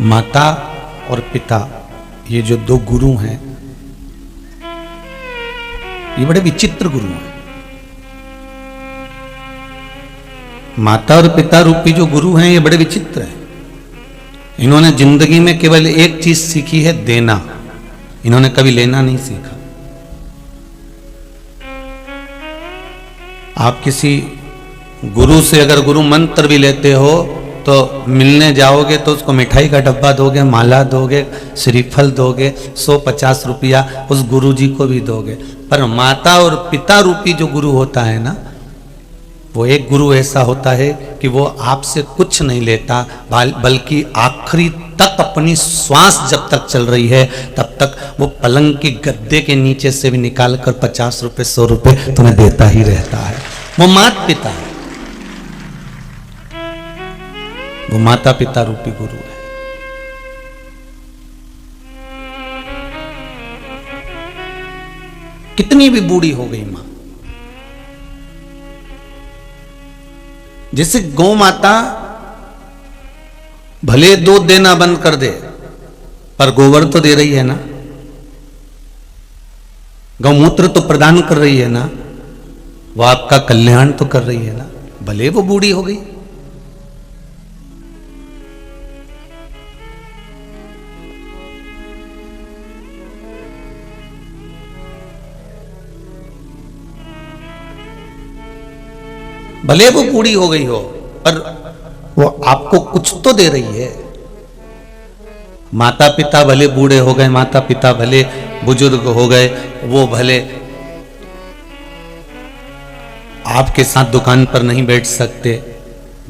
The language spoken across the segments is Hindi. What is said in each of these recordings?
माता और पिता, ये जो दो गुरु हैं, ये बड़े विचित्र गुरु हैं। माता और पिता रूपी जो गुरु हैं ये बड़े विचित्र हैं। इन्होंने जिंदगी में केवल एक चीज सीखी है, देना। इन्होंने कभी लेना नहीं सीखा। आप किसी गुरु से अगर गुरु मंत्र भी लेते हो तो मिलने जाओगे तो उसको मिठाई का डब्बा दोगे, माला दोगे, श्रीफल दोगे, 150 रुपया उस गुरु जी को भी दोगे। पर माता और पिता रूपी जो गुरु होता है ना, वो एक गुरु ऐसा होता है कि वो आपसे कुछ नहीं लेता, बल्कि आखिरी तक अपनी श्वास जब तक चल रही है तब तक वो पलंग के गद्दे के नीचे से भी निकाल कर 50 रुपए 100 रुपए तुम्हें देता ही रहता है। वो माता पिता है, वो माता पिता रूपी गुरु है। कितनी भी बूढ़ी हो गई मां, जैसे गौ माता भले दूध देना बंद कर दे पर गोबर तो दे रही है ना, गौमूत्र तो प्रदान कर रही है ना, वो आपका कल्याण तो कर रही है ना, भले वो बूढ़ी हो गई। भले वो बूढ़ी हो गई हो पर वो आपको कुछ तो दे रही है। माता पिता भले बूढ़े हो गए, माता पिता भले बुजुर्ग हो गए, वो भले आपके साथ दुकान पर नहीं बैठ सकते,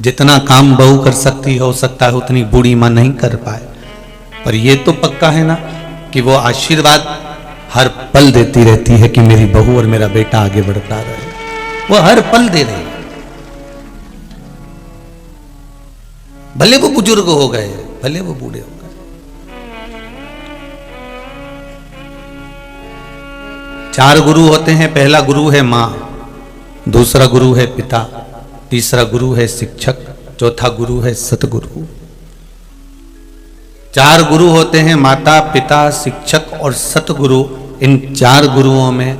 जितना काम बहू कर सकती है हो सकता है उतनी बूढ़ी मां नहीं कर पाए। पर ये तो पक्का है ना कि वो आशीर्वाद हर पल देती रहती है कि मेरी बहू और मेरा बेटा आगे बढ़ता रहे। वो हर पल दे रही है, भले वो बुजुर्ग हो गए, भले वो बूढ़े हो गए। 4 गुरु होते हैं। पहला गुरु है मां, दूसरा गुरु है पिता, तीसरा गुरु है शिक्षक, चौथा गुरु है सतगुरु। 4 गुरु होते हैं, माता पिता शिक्षक और सतगुरु। इन 4 गुरुओं में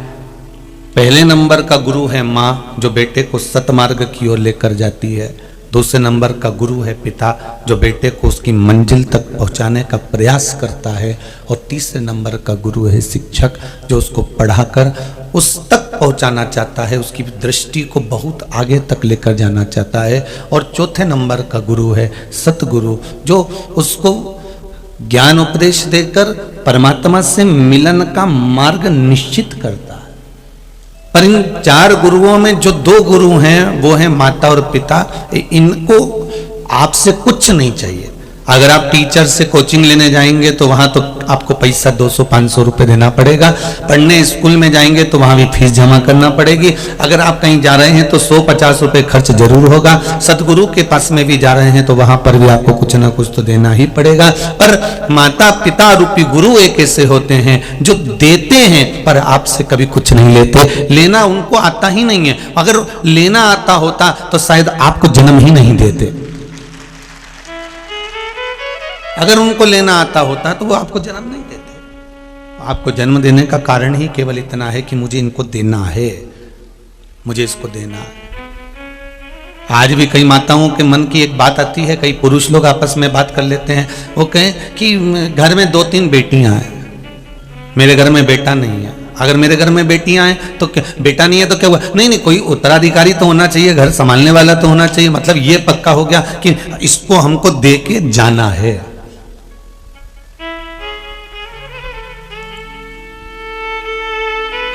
पहले नंबर का गुरु है मां, जो बेटे को सतमार्ग की ओर लेकर जाती है। दूसरे नंबर का गुरु है पिता, जो बेटे को उसकी मंजिल तक पहुंचाने का प्रयास करता है। और तीसरे नंबर का गुरु है शिक्षक, जो उसको पढ़ाकर उस तक पहुंचाना चाहता है, उसकी दृष्टि को बहुत आगे तक लेकर जाना चाहता है। और चौथे नंबर का गुरु है सतगुरु, जो उसको ज्ञान उपदेश देकर परमात्मा से मिलन का मार्ग निश्चित करता है। पर इन 4 गुरुओं में जो 2 गुरु हैं वो हैं माता और पिता। इनको आपसे कुछ नहीं चाहिए। अगर आप टीचर से कोचिंग लेने जाएंगे तो वहां तो आपको पैसा 200-500 रुपए देना पड़ेगा। पढ़ने स्कूल में जाएंगे तो वहां भी फीस जमा करना पड़ेगी। अगर आप कहीं जा रहे हैं तो 100-50 रुपए खर्च जरूर होगा। सतगुरु के पास में भी जा रहे हैं तो वहां पर भी आपको कुछ ना कुछ तो देना ही पड़ेगा। पर माता पिता रूपी गुरु एक ऐसे होते हैं जो देते हैं पर आपसे कभी कुछ नहीं लेते। लेना उनको आता ही नहीं है। अगर लेना आता होता तो शायद आपको जन्म ही नहीं देते। अगर उनको लेना आता होता तो वो आपको जन्म नहीं देते। आपको जन्म देने का कारण ही केवल इतना है कि मुझे इनको देना है, मुझे इसको देना है। आज भी कई माताओं के मन की एक बात आती है, कई पुरुष लोग आपस में बात कर लेते हैं। वो कहें कि घर में 2-3 बेटियां हैं, मेरे घर में बेटा नहीं है। अगर मेरे घर में बेटियां हैं तो क्या बेटा नहीं है तो क्या हुआ? नहीं, कोई उत्तराधिकारी तो होना चाहिए, घर संभालने वाला तो होना चाहिए। मतलब ये पक्का हो गया कि इसको हमको दे के जाना है।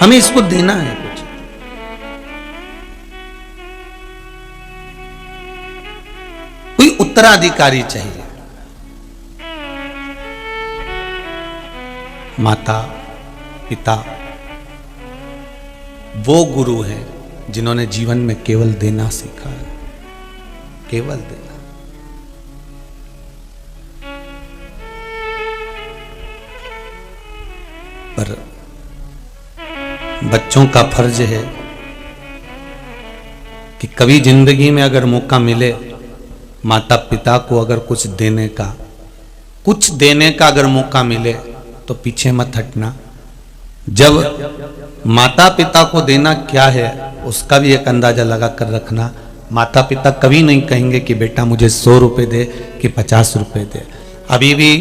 हमें इसको देना है कुछ। कोई उत्तराधिकारी चाहिए। माता पिता वो गुरु हैं जिन्होंने जीवन में केवल देना सीखा है, केवल देना। पर बच्चों का फर्ज है कि कभी जिंदगी में अगर मौका मिले माता पिता को अगर कुछ देने का कुछ देने का अगर मौका मिले तो पीछे मत हटना। जब माता पिता को देना क्या है उसका भी एक अंदाजा लगा कर रखना। माता पिता कभी नहीं कहेंगे कि बेटा मुझे 100 रुपये दे कि 50 रुपये दे। अभी भी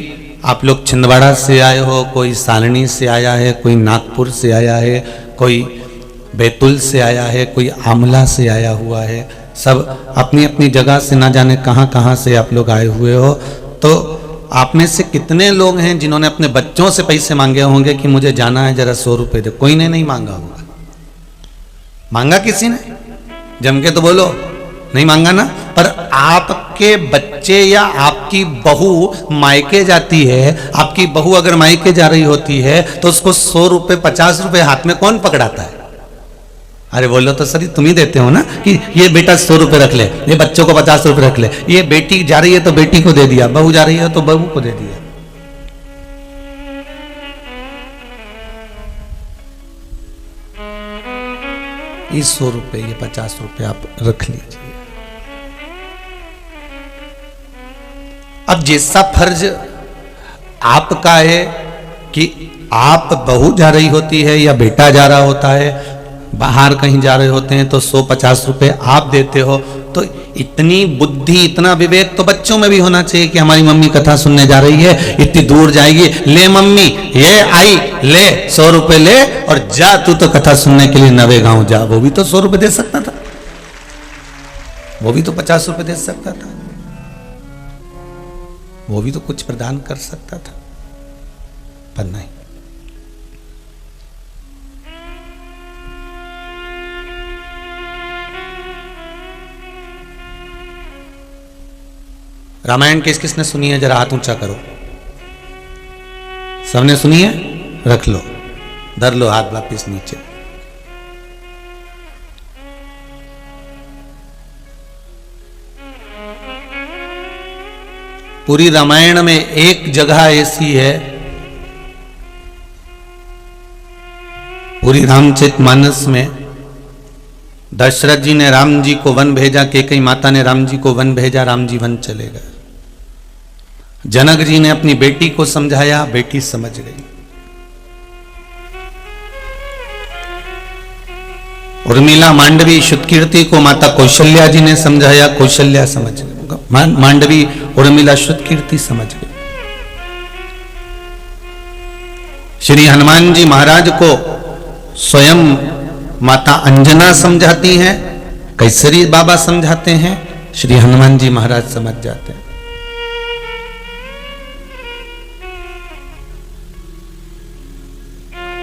आप लोग छिंदवाड़ा से आए हो, कोई सालनी से आया है, कोई नागपुर से आया है, कोई बैतूल से आया है, कोई आमला से आया हुआ है, सब अपनी अपनी जगह से ना जाने कहाँ कहाँ से आप लोग आए हुए हो। तो आप में से कितने लोग हैं जिन्होंने अपने बच्चों से पैसे मांगे होंगे कि मुझे जाना है जरा 100 रुपये दे? कोई ने नहीं मांगा होगा। मांगा किसी ने? जम के तो बोलो, नहीं मांगा ना। पर आपके बच्चे या आपकी बहू मायके जाती है, आपकी बहू अगर मायके जा रही होती है तो उसको 100 रुपये 50 रुपये हाथ में कौन पकड़ाता है? अरे बोलो तो सर, तुम ही देते हो ना कि ये बेटा 100 रुपये रख ले, ये बच्चों को 50 रुपये रख ले, ये बेटी जा रही है तो बेटी को दे दिया, बहू जा रही है तो बहू को दे दिया। ये 100 रुपये, ये 50 रुपये आप रख लीजिए। अब जैसा फर्ज आपका है कि आप बहू जा रही होती है या बेटा जा रहा होता है, बाहर कहीं जा रहे होते हैं तो 100-50 रुपए आप देते हो, तो इतनी बुद्धि, इतना विवेक तो बच्चों में भी होना चाहिए कि हमारी मम्मी कथा सुनने जा रही है, इतनी दूर जाएगी, ले मम्मी ये आई, ले 100 रुपए ले और जा तू तो कथा सुनने के लिए नवे गांव जा। वो भी तो 100 रुपए दे सकता था, वो भी तो 50 रुपए दे सकता था, वो भी तो कुछ प्रदान कर सकता था, पर नहीं। रामायण किस किसने सुनी है? जरा हाथ ऊंचा करो। सबने सुनी है? रख लो, धर लो हाथ वापिस नीचे। पूरी रामायण में एक जगह ऐसी है, पूरी रामचरितमानस में, दशरथ जी ने राम जी को वन भेजा, कैकेयी माता ने राम जी को वन भेजा, राम जी वन चले गए। जनक जी ने अपनी बेटी को समझाया, बेटी समझ गई। उर्मिला मांडवी श्रुतकीर्ति को माता कौशल्या जी ने समझाया, कौशल्या समझ गई। मांडवी उर्मिला श्रुतकीर्ति समझ गई। श्री हनुमान जी महाराज को स्वयं माता अंजना समझाती हैं, कैसरी बाबा समझाते हैं, श्री हनुमान जी महाराज समझ जाते हैं।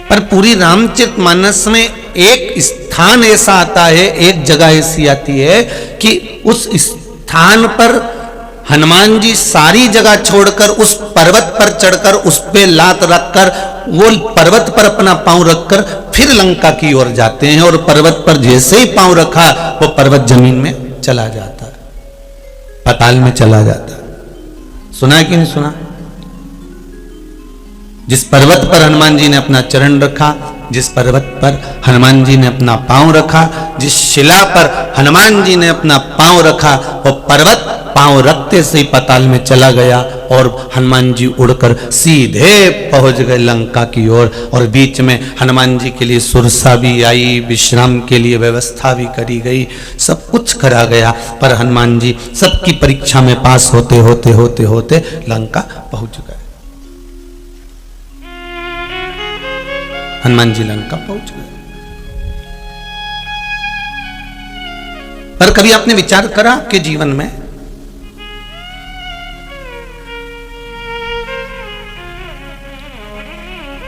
पर पूरी रामचरितमानस में एक स्थान ऐसा आता है, एक जगह ऐसी आती है कि उस स्थान पर हनुमान जी सारी जगह छोड़कर उस पर्वत पर चढ़कर उस पे लात रखकर वो पर्वत पर अपना पांव रखकर फिर लंका की ओर जाते हैं, और पर्वत पर जैसे ही पांव रखा वो पर्वत जमीन में चला जाता है, पाताल में चला जाता है। सुना है कि नहीं सुना? जिस पर्वत पर हनुमान जी ने अपना चरण रखा, जिस पर्वत पर हनुमान जी ने अपना पांव रखा, जिस शिला पर हनुमान जी ने अपना पांव रखा, वो पर्वत पांव रखते से ही पाताल में चला गया और हनुमान जी उड़कर सीधे पहुंच गए लंका की ओर। और बीच में हनुमान जी के लिए सुरसा भी आई, विश्राम के लिए व्यवस्था भी करी गई, सब कुछ करा गया। पर हनुमान जी सबकी परीक्षा में पास होते होते होते होते लंका पहुंच गए। हनुमान जी लंका पहुंच गए। पर कभी आपने विचार करा आपके जीवन में,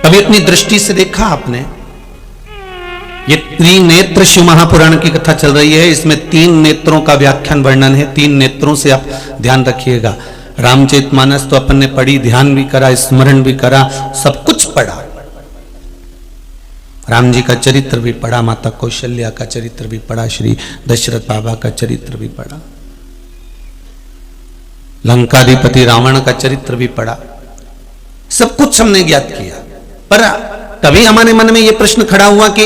कभी अपनी दृष्टि से देखा आपने? ये त्रिनेत्र शिव महापुराण की कथा चल रही है, इसमें 3 नेत्रों का व्याख्यान वर्णन है। 3 नेत्रों से आप ध्यान रखिएगा। रामचरितमानस तो अपन ने पढ़ी, ध्यान भी करा, स्मरण भी करा, सब कुछ पढ़ा। राम जी का चरित्र भी पढ़ा, माता कौशल्या का चरित्र भी पढ़ा, श्री दशरथ बाबा का चरित्र भी पढ़ा, लंकाधिपति रावण का चरित्र भी पढ़ा, सब कुछ हमने ज्ञात किया। पर तभी हमारे मन में यह प्रश्न खड़ा हुआ कि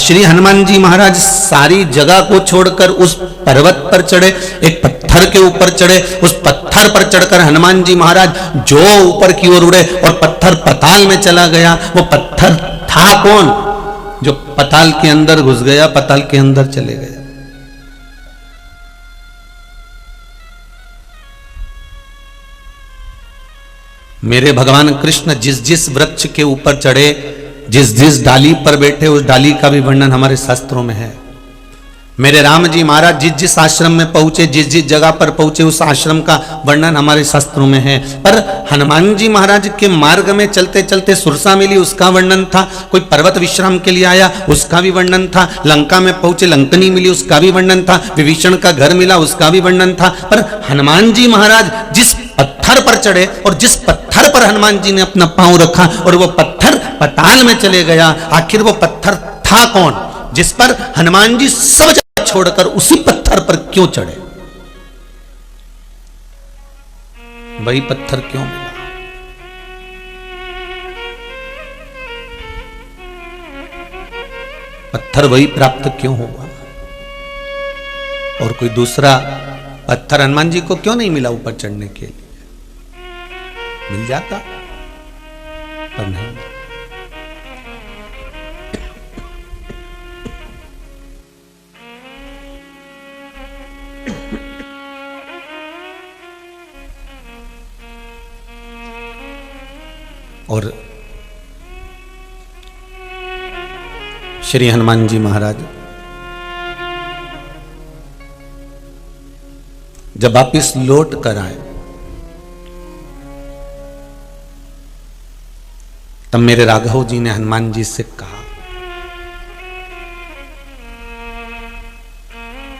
श्री हनुमान जी महाराज सारी जगह को छोड़कर उस पर्वत पर चढ़े, एक पत्थर के ऊपर चढ़े, उस पत्थर पर चढ़कर हनुमान जी महाराज जो ऊपर की ओर उड़े और पत्थर पाताल में चला गया, वो पत्थर था कौन जो पाताल के अंदर घुस गया, पाताल के अंदर चले गया? मेरे भगवान कृष्ण जिस जिस वृक्ष के ऊपर चढ़े, जिस जिस डाली पर बैठे, उस डाली का भी वर्णन हमारे शास्त्रों में है। मेरे राम जी महाराज जिस जिस आश्रम में पहुंचे, जिस जिस जगह पर पहुंचे, उस आश्रम का वर्णन हमारे शास्त्रों में है। पर हनुमान जी महाराज के मार्ग में चलते चलते सुरसा मिली, उसका वर्णन था। कोई पर्वत विश्राम के लिए आया, उसका भी वर्णन था। लंका में पहुंचे, लंकनी मिली, उसका भी वर्णन था। विभीषण का घर मिला, उसका भी वर्णन था। पर हनुमान जी महाराज जिस पत्थर पर चढ़े और जिस पत्थर पर हनुमान जी ने अपना पांव रखा और वो पत्थर पाताल में चले गया, आखिर वो पत्थर था कौन जिस पर हनुमान जी सब जगह छोड़कर उसी पत्थर पर क्यों चढ़े? वही पत्थर क्यों मिला? पत्थर वही प्राप्त क्यों हुआ? और कोई दूसरा पत्थर हनुमान जी को क्यों नहीं मिला ऊपर चढ़ने के लिए? मिल जाता पर नहीं। और श्री हनुमान जी महाराज जब वापिस लौट कर आए, तब मेरे राघव जी ने हनुमान जी से कहा,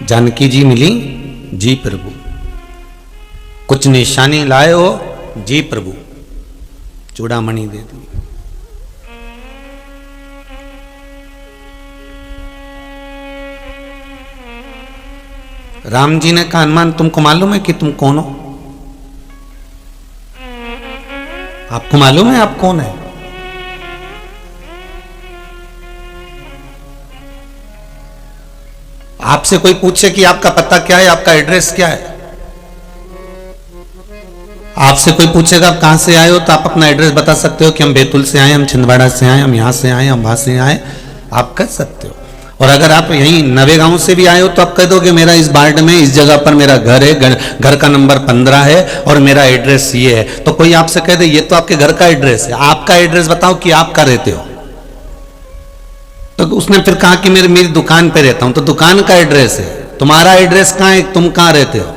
जानकी जी मिली? जी प्रभु। कुछ निशानी लाए हो? जी प्रभु। चूड़ामणि दे दी। राम जी ने कहा, हनुमान तुमको मालूम है कि तुम कौन हो? आपको मालूम है आप कौन है? आपसे कोई पूछे कि आपका पता क्या है, आपका एड्रेस क्या है, आपसे कोई पूछेगा आप कहां से आए हो, तो आप अपना एड्रेस बता सकते हो कि हम बैतूल से आए, हम छिंदवाड़ा से आए, हम यहां से आए, हम वहां से आए, आप कह सकते हो। और अगर आप यहीं नवे गांव से भी आए हो तो आप कह दोगे मेरा इस बार्ड में इस जगह पर मेरा घर है, घर का नंबर 15 है और मेरा एड्रेस ये है। तो कोई आपसे कह दे ये तो आपके घर का एड्रेस है, आपका एड्रेस बताओ कि आप कहाँ रहते हो। तो उसने फिर कहा कि मेरी दुकान पे रहता हूं, तो दुकान का एड्रेस है। तुम्हारा एड्रेस कहां है, तुम कहां रहते हो?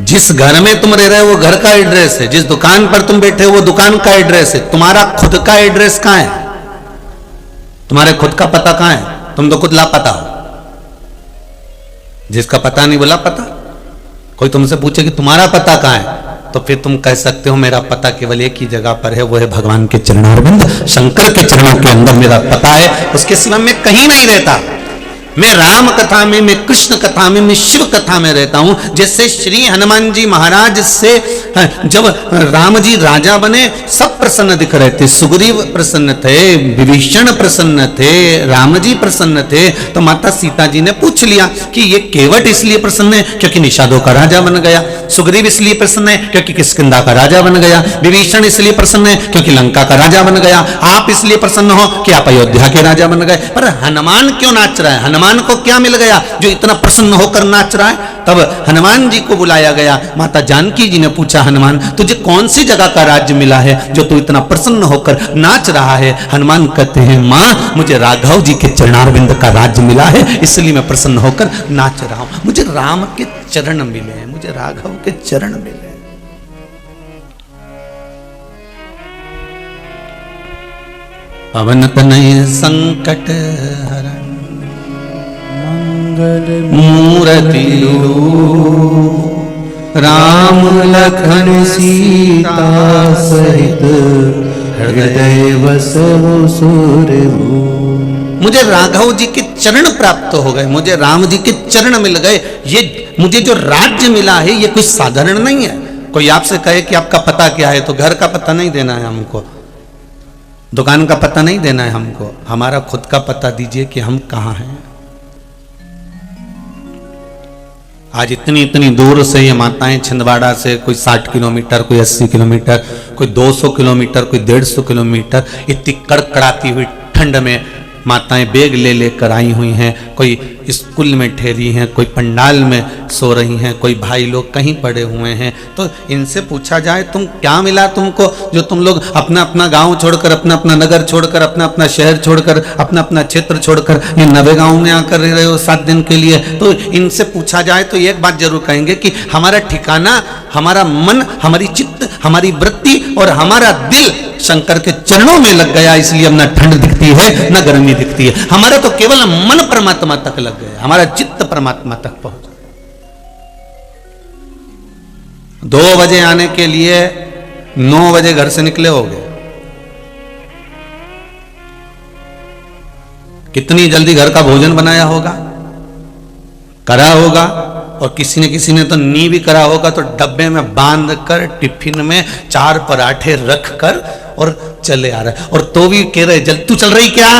जिस घर में तुम रह रहे हो वो घर का एड्रेस है, जिस दुकान पर तुम बैठे हो वो दुकान का एड्रेस है। तुम्हारा खुद का एड्रेस कहां है? तुम्हारे खुद का पता कहां है? तुम तो खुद लापता हो। जिसका पता नहीं वो लापता। कोई तुमसे पूछे कि तुम्हारा पता कहां है, तो फिर तुम कह सकते हो मेरा पता केवल एक ही जगह पर है, वो है भगवान के चरणारविंद, शंकर के चरणों के अंदर मेरा पता है, उसके सिवा मैं कहीं नहीं रहता। मैं राम कथा में, मैं कृष्ण कथा में, मैं शिव कथा में रहता हूं। जैसे श्री हनुमान जी महाराज से जब राम जी राजा बने सब प्रसन्न दिख रहे थे। सुग्रीव प्रसन्न थे, विभीषण प्रसन्न थे, राम जी प्रसन्न थे। तो माता सीता जी ने पूछ लिया कि ये केवट इसलिए प्रसन्न है क्योंकि निषादों का राजा बन गया, सुग्रीव इसलिए प्रसन्न है क्योंकि किष्किंधा का राजा बन गया, विभीषण इसलिए प्रसन्न है क्योंकि लंका का राजा बन गया, आप इसलिए प्रसन्न हो कि आप अयोध्या के राजा बन गए। पर हनुमान क्यों नाच रहा है? हनुमान को क्या मिल गया जो इतना प्रसन्न होकर नाच रहा है? तब हनुमान जी को बुलाया गया। माता जानकी जी ने पूछा, हनुमान तुझे कौन सी जगह का राज्य मिला है जो तू इतना प्रसन्न होकर नाच रहा है? हनुमान कहते हैं, मां मुझे राघव जी के चरणारविंद का राज्य मिला है, इसलिए मैं प्रसन्न होकर नाच रहा हूं। मुझे राम के चरण मिले हैं, मुझे राघव के चरण मिले हैं। पवन तनय संकट हरण मूर्ति राम लखन सीता सहित हृदय बसहु सूरभूमि। मुझे राघव जी के चरण प्राप्त हो गए, मुझे राम जी के चरण मिल गए। ये मुझे जो राज्य मिला है ये कुछ साधारण नहीं है। कोई आपसे कहे कि आपका पता क्या है, तो घर का पता नहीं देना है हमको, दुकान का पता नहीं देना है हमको, हमारा खुद का पता दीजिए कि हम कहाँ हैं। आज इतनी इतनी दूर से ये माताएं, छिंदवाड़ा से कोई 60 किलोमीटर, कोई 80 किलोमीटर, कोई 200 किलोमीटर, कोई 150 किलोमीटर, इतनी कड़कड़ाती हुई ठंड में माताएं बैग ले लेकर आई हुई हैं। कोई स्कूल में ठहरी हैं, कोई पंडाल में सो रही हैं, कोई भाई लोग कहीं पड़े हुए हैं। तो इनसे पूछा जाए तुम क्या मिला तुमको, जो तुम लोग अपना अपना गांव छोड़कर, अपना अपना नगर छोड़कर, अपना अपना शहर छोड़कर, अपना अपना क्षेत्र छोड़कर ये नवे गांव में आकर रह रहे हो 7 दिन के लिए। तो इनसे पूछा जाए तो एक बात जरूर कहेंगे कि हमारा ठिकाना, हमारा मन, हमारी चित्त, हमारी वृत्ति और हमारा दिल शंकर के चरणों में लग गया, इसलिए अब ना ठंड दिखती है ना गर्मी दिखती है। हमारा तो केवल मन परमात्मा तक लग गया, हमारा चित्त परमात्मा तक पहुंच। 2 बजे आने के लिए 9 बजे घर से निकले होगे, कितनी जल्दी घर का भोजन बनाया होगा, करा होगा, और किसी ने तो नी भी करा होगा, तो डब्बे में बांध कर टिफिन में 4 पराठे रख कर और चले आ रहे, और तो भी कह रहे जल तू चल रही क्या,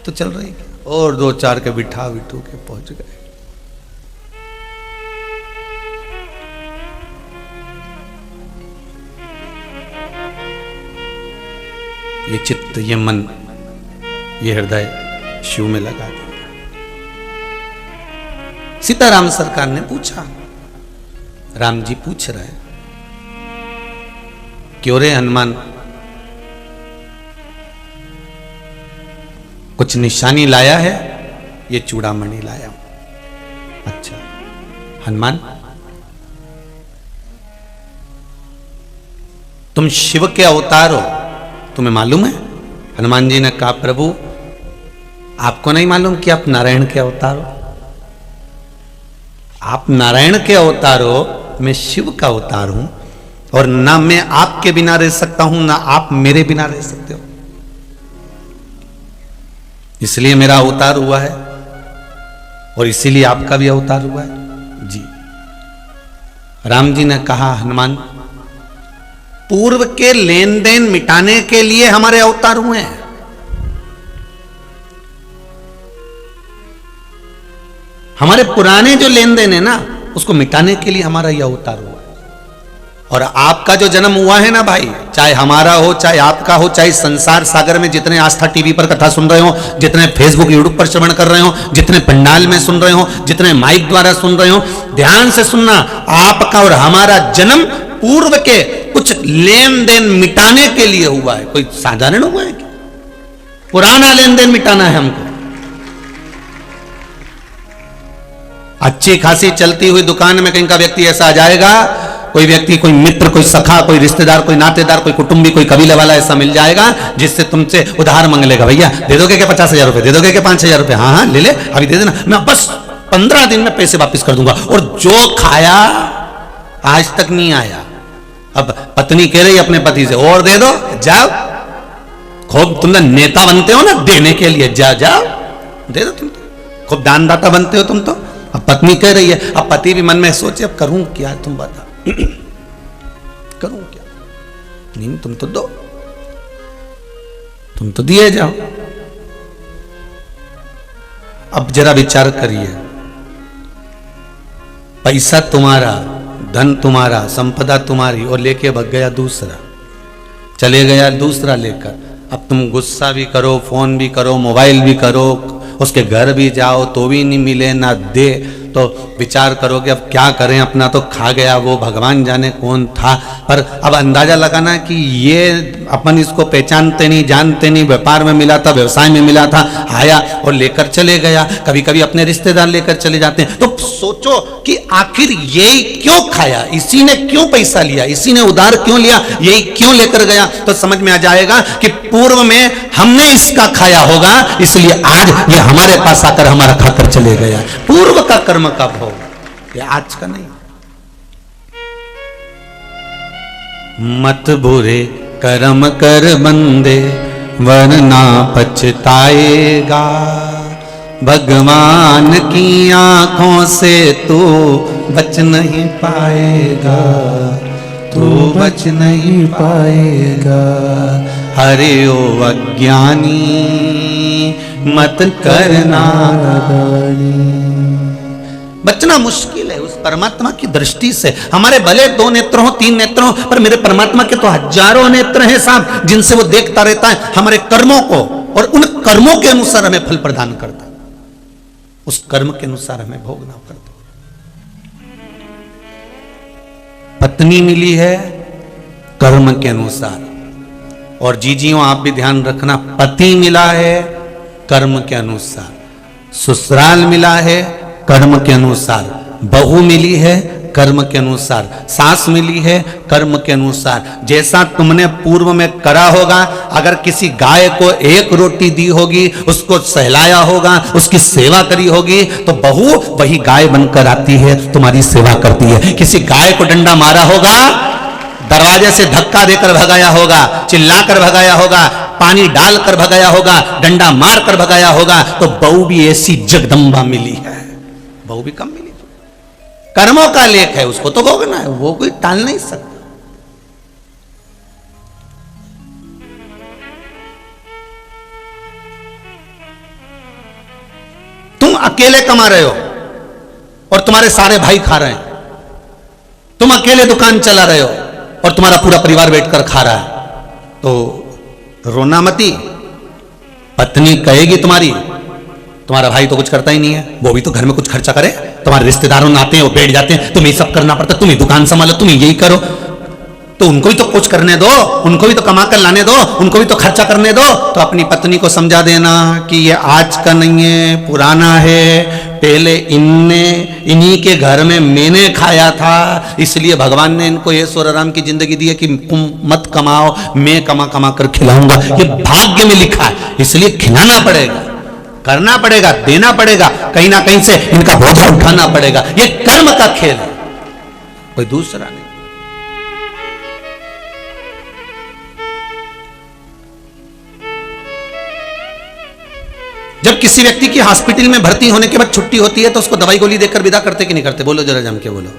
तू चल रही क्या, और 2-4 के बिठा बिठू के पहुंच गए। ये चित्त, ये मन, ये हृदय शिव में लगा दिया। सीताराम सरकार ने पूछा, राम जी पूछ रहे, क्यों रे हनुमान, कुछ निशानी लाया है? ये चूड़ामणि लाया हूं। अच्छा हनुमान, तुम शिव के अवतार हो, तुम्हें मालूम है? हनुमान जी ने कहा, प्रभु आपको नहीं मालूम कि आप नारायण के अवतार हो? आप नारायण के अवतार हो, मैं शिव का अवतार हूं, और ना मैं आपके बिना रह सकता हूं, ना आप मेरे बिना रह सकते हो, इसलिए मेरा अवतार हुआ है, और इसीलिए आपका भी अवतार हुआ है। जी। राम जी ने कहा, हनुमान पूर्व के लेन देन मिटाने के लिए हमारे अवतार हुए हैं। हमारे पुराने जो लेन देन है ना, उसको मिटाने के लिए हमारा यह अवतार हुआ है। और आपका जो जन्म हुआ है ना भाई, चाहे हमारा हो, चाहे आपका हो, चाहे संसार सागर में जितने आस्था टीवी पर कथा सुन रहे हो, जितने फेसबुक यूट्यूब पर श्रवण कर रहे हो, जितने पंडाल में सुन रहे हो, जितने माइक द्वारा सुन रहे हो, ध्यान से सुनना, आपका और हमारा जन्म पूर्व के कुछ लेन देन मिटाने के लिए हुआ है। कोई साधारण हुआ है क्या? पुराना लेन देन मिटाना है हमको। अच्छी खासी चलती हुई दुकान में कहीं का व्यक्ति ऐसा आ जाएगा, कोई व्यक्ति, कोई मित्र, कोई सखा, कोई रिश्तेदार, कोई नातेदार, कोई कुटुंबी, कोई कबीले वाला ऐसा मिल जाएगा जिससे तुमसे उधार मांग लेगा, भैया दे दोगे क्या 50,000 रुपए, दे दोगे क्या 5,000 रुपए, हाँ हाँ ले ले अभी दे देना, मैं बस 15 दिन में पैसे वापस कर दूंगा। और जो खाया आज तक नहीं आया। अब पत्नी कह रही अपने पति से, और दे दो, जाओ, खूब तुम नेता बनते हो ना देने के लिए, जाओ दे दो, तुम खूब दानदाता बनते हो तुम तो। अब पत्नी कह रही है, अब पति भी मन में सोचे, अब करूं क्या, तुम बता करूं क्या? नहीं तुम तो दो, तुम तो दिए जाओ। अब जरा विचार करिए, पैसा तुम्हारा, धन तुम्हारा, संपदा तुम्हारी, और लेके भग गया दूसरा, चले गया दूसरा लेकर। अब तुम गुस्सा भी करो, फोन भी करो, मोबाइल भी करो, उसके घर भी जाओ तो भी नहीं मिले, ना दे, तो विचार करोगे अब क्या करें, अपना तो खा गया वो, भगवान जाने कौन था। पर अब अंदाजा लगाना कि ये अपन इसको पहचानते नहीं, जानते नहीं, व्यापार में मिला था, व्यवसाय में मिला था, आया और लेकर चले गया। कभी कभी अपने रिश्तेदार लेकर चले जाते हैं। तो सोचो कि आखिर यही क्यों खाया, इसी ने क्यों पैसा लिया, इसी ने उधार क्यों लिया, यही क्यों लेकर गया, तो समझ में आ जाएगा कि पूर्व में हमने इसका खाया होगा, इसलिए आज ये हमारे पास आकर हमारा खाकर चले गया। पूर्व का कर्म का भोग, ये आज का नहीं। मत बुरे कर्म कर बंदे, वरना पछताएगा, भगवान की आंखों से तू बच नहीं पाएगा, तू बच नहीं पाएगा। अरे ओ अज्ञानी मत करना नादानी। बचना मुश्किल है उस परमात्मा की दृष्टि से। हमारे भले 2 नेत्र हो 3 नेत्र हो, पर मेरे परमात्मा के तो हजारों नेत्र हैं साहब, जिनसे वो देखता रहता है हमारे कर्मों को, और उन कर्मों के अनुसार हमें फल प्रदान करता है। उस कर्म के अनुसार हमें भोगना पड़ता है। पत्नी मिली है कर्म के अनुसार, और जीजियों आप भी ध्यान रखना, पति मिला है कर्म के अनुसार, ससुराल मिला है कर्म के अनुसार, बहू मिली है कर्म के अनुसार, सास मिली है कर्म के अनुसार। जैसा तुमने पूर्व में करा होगा, अगर किसी गाय को 1 रोटी दी होगी, उसको सहलाया होगा, उसकी सेवा करी होगी, तो बहू वही गाय बनकर आती है, तुम्हारी सेवा करती है। किसी गाय को डंडा मारा होगा, दरवाजे से धक्का देकर भगाया होगा, चिल्लाकर भगाया होगा, पानी डालकर भगाया होगा, डंडा मारकर भगाया होगा, तो बहू भी ऐसी जगदम्बा मिली है, बहू भी कम मिली। कर्मों का लेख है, उसको तो भोगना है, वो कोई टाल नहीं सकता। तुम अकेले कमा रहे हो और तुम्हारे सारे भाई खा रहे हैं, तुम अकेले दुकान चला रहे हो और तुम्हारा पूरा परिवार बैठकर खा रहा है, तो रोना मती। पत्नी कहेगी तुम्हारा भाई तो कुछ करता ही नहीं है, वो भी तो घर में कुछ खर्चा करे, तुम्हारे रिश्तेदारों में आते हैं वो बैठ जाते हैं, तुम्हें सब करना पड़ता है, तुम्हें दुकान संभालो, तुम्हें यही करो, तो उनको भी तो कुछ करने दो, उनको भी तो कमा कर लाने दो, उनको भी तो खर्चा करने दो। तो अपनी पत्नी को समझा देना कि ये आज का नहीं है, पुराना है, पहले इन्हीं के घर में मैंने खाया था, इसलिए भगवान ने इनको ये आराम की जिंदगी दी है कि तुम मत कमाओ, मैं कमा कमा कर खिलाऊंगा। ये भाग्य में लिखा है, इसलिए खिलाना पड़ेगा, करना पड़ेगा, देना पड़ेगा, कहीं ना कहीं से इनका बोझा उठाना पड़ेगा। ये कर्म का खेल है, कोई दूसरा नहीं। जब किसी व्यक्ति की हॉस्पिटल में भर्ती होने के बाद छुट्टी होती है, तो उसको दवाई गोली देकर विदा करते कि नहीं करते? बोलो जरा जम के बोलो।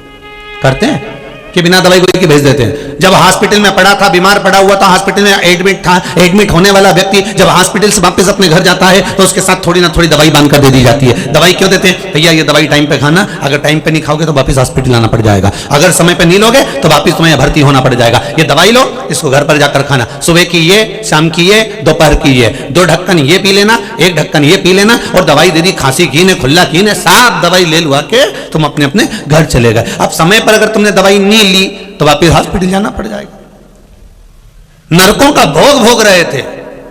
करते हैं कि बिना दवाई गोली के भेज देते हैं? जब हॉस्पिटल में पड़ा था, बीमार पड़ा हुआ था, हॉस्पिटल में एडमिट था, एडमिट होने वाला व्यक्ति जब हॉस्पिटल से वापस अपने घर जाता है, तो उसके साथ थोड़ी ना थोड़ी दवाई बांधकर दे दी जाती है। दवाई क्यों देते हैं? भैया ये दवाई टाइम पे खाना, अगर टाइम पे नहीं खाओगे तो वापस हॉस्पिटल आना पड़ जाएगा, अगर समय पे नहीं लोगे तो वापस तुम्हें भर्ती होना पड़ जाएगा। ये दवाई लो, इसको घर पर जाकर खाना, सुबह की ये, शाम की ये, दोपहर की ये, 2 ढक्कन ये पी लेना, 1 ढक्कन ये पी लेना, और दवाई दे दी, खांसी की ने, खुल्ला की ने, साफ दवाई ले लुआ के तुम अपने अपने घर चले गए। अब समय पर अगर तुमने दवाई नहीं ली तो वापस हॉस्पिटल जाना पड़ जाएगा। नरकों का भोग भोग रहे थे,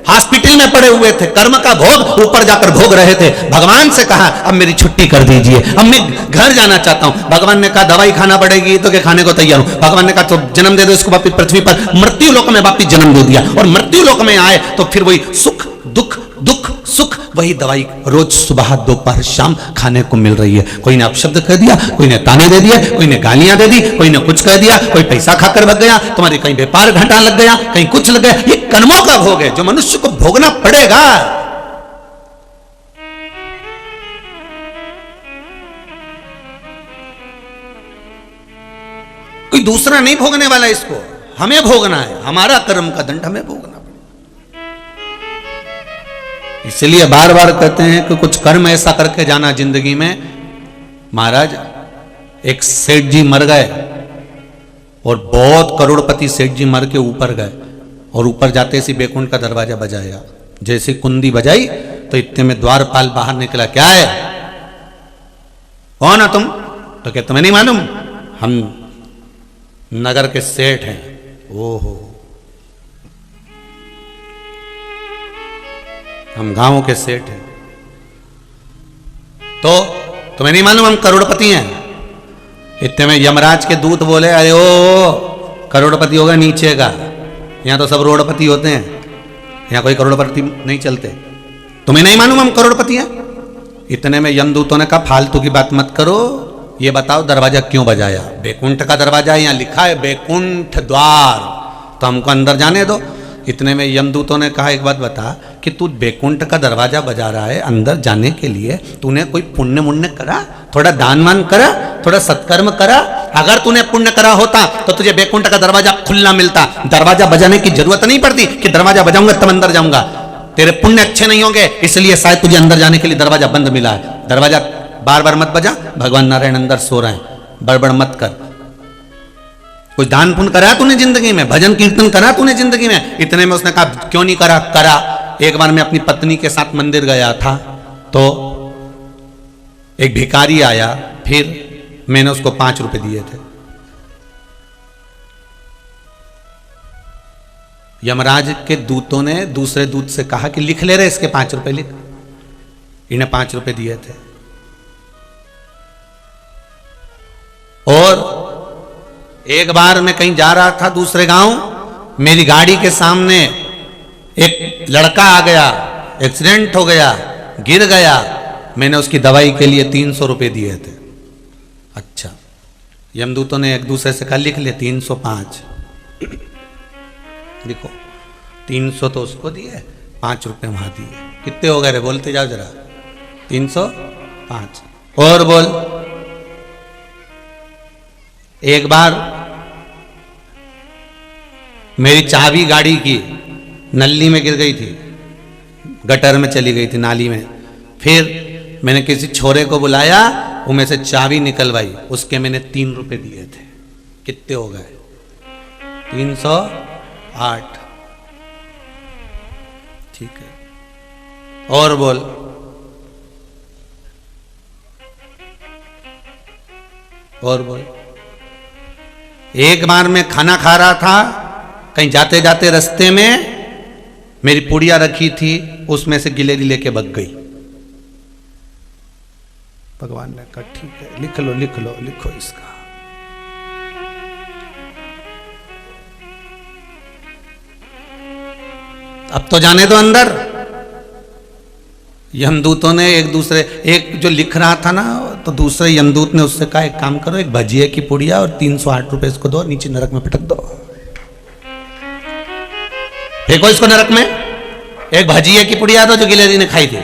हॉस्पिटल में पड़े हुए थे, कर्म का भोग ऊपर जाकर भोग रहे थे। भगवान से कहा अब मेरी छुट्टी कर दीजिए, अब मैं घर जाना चाहता हूं। भगवान ने कहा दवाई खाना पड़ेगी तो क्या खाने को तैयार हूं। भगवान ने कहा तो जन्म दे दो इसको, वापिस पृथ्वी पर मृत्यु लोक में वापिस जन्म दे दिया, और मृत्यु लोक में आए तो फिर वही सुख दुख, दुख सुख, वही दवाई रोज सुबह दोपहर शाम खाने को मिल रही है। कोई ने अपशब्द कह दिया, कोई ने ताने दे दिए, कोई ने गालियां दे दी, कोई ने कुछ कह दिया, कोई पैसा खाकर भग गया, तुम्हारे कहीं व्यापार घाटा लग गया, कहीं कुछ लग गया। ये कर्मों का भोग है जो मनुष्य को भोगना पड़ेगा। कोई दूसरा नहीं भोगने वाला, इसको हमें भोगना है, हमारा कर्म का दंड हमें भोगना। इसलिए बार बार कहते हैं कि कुछ कर्म ऐसा करके जाना जिंदगी में। महाराज एक सेठ जी मर गए और बहुत करोड़पति सेठ जी मर के ऊपर गए, और ऊपर जाते सी बैकुंठ का दरवाजा बजाया, जैसे कुंडी बजाई तो इतने में द्वारपाल बाहर निकला। क्या है? कौन हो तुम? तो क्या तुम्हें नहीं मालूम हम नगर के सेठ हैं? ओहो, हम गांवों के सेठ हैं। तो तुम्हें नहीं मालूम हम करोड़पति हैं? इतने में यमराज के दूत बोले अरे ओ करोड़पति होगा नीचे का, यहां तो सब रोडपति होते हैं, यहां कोई करोड़पति नहीं चलते। तुम्हें नहीं मालूम हम करोड़पति हैं? इतने में यमदूतों ने कहा फालतू की बात मत करो, ये बताओ दरवाजा क्यों बजाया? बैकुंठ का दरवाजा है, यहां लिखा है बैकुंठ द्वार, तो हमको अंदर जाने दो। इतने में यमदूतों ने कहा एक बात बता, कि तू बैकुंठ का दरवाजा बजा रहा है अंदर जाने के लिए, तूने कोई पुण्य मुण्य करा, थोड़ा दान वान करा, थोड़ा सत्कर्म करा? अगर तूने पुण्य करा होता तो तुझे बैकुंठ का दरवाजा खुला मिलता, दरवाजा बजाने की जरूरत नहीं पड़ती कि दरवाजा बजाऊंगा तब अंदर जाऊंगा। तेरे पुण्य अच्छे नहीं होंगे इसलिए शायद तुझे अंदर जाने के लिए दरवाजा बंद मिला है। दरवाजा बार बार मत बजा, भगवान नारायण अंदर सो रहे हैं, बड़बड़ मत कर। कुछ दान पुण्य करा तूने जिंदगी में, भजन कीर्तन करा तूने जिंदगी में? इतने में उसने कहा क्यों नहीं करा? करा। एक बार मैं अपनी पत्नी के साथ मंदिर गया था तो एक भिखारी आया, फिर मैंने उसको 5 रुपए दिए थे। यमराज के दूतों ने दूसरे दूत से कहा कि लिख ले रहे इसके 5 रुपए लिख। इन्हें 5 रुपए दिए थे। और एक बार मैं कहीं जा रहा था दूसरे गांव, मेरी गाड़ी के सामने एक लड़का आ गया, एक्सीडेंट हो गया, गिर गया, मैंने उसकी दवाई के लिए 300 रुपए दिए थे। अच्छा, यमदूतों ने एक दूसरे से कहा लिख ले 305। देखो 300 तो उसको दिए, 5 रुपए वहां दिए, कितने हो गए रे? बोलते जाओ जरा। 305। और बोल। एक बार मेरी चाबी गाड़ी की नली में गिर गई थी, गटर में चली गई थी, नाली में। फिर मैंने किसी छोरे को बुलाया, वो में से चाबी निकलवाई, उसके मैंने 3 रुपए दिए थे। कितने हो गए? 308। ठीक है, और बोल। और बोल। एक बार मैं खाना खा रहा था, कहीं जाते जाते रास्ते में मेरी पुड़िया रखी थी, उसमें से गिले गिले के बग गई। भगवान ने कहा ठीक है, लिख लो लिख लो, लिखो इसका। अब तो जाने दो अंदर। यमदूतों ने एक जो लिख रहा था ना, तो दूसरे यमदूत ने उससे कहा एक काम करो, एक भजिए की पुड़िया और 308 रुपए इसको दो, नीचे नरक में पटक दो, फेंको इसको नरक में। एक भजिए की पुड़िया दो जो गिलेरी ने खाई थी,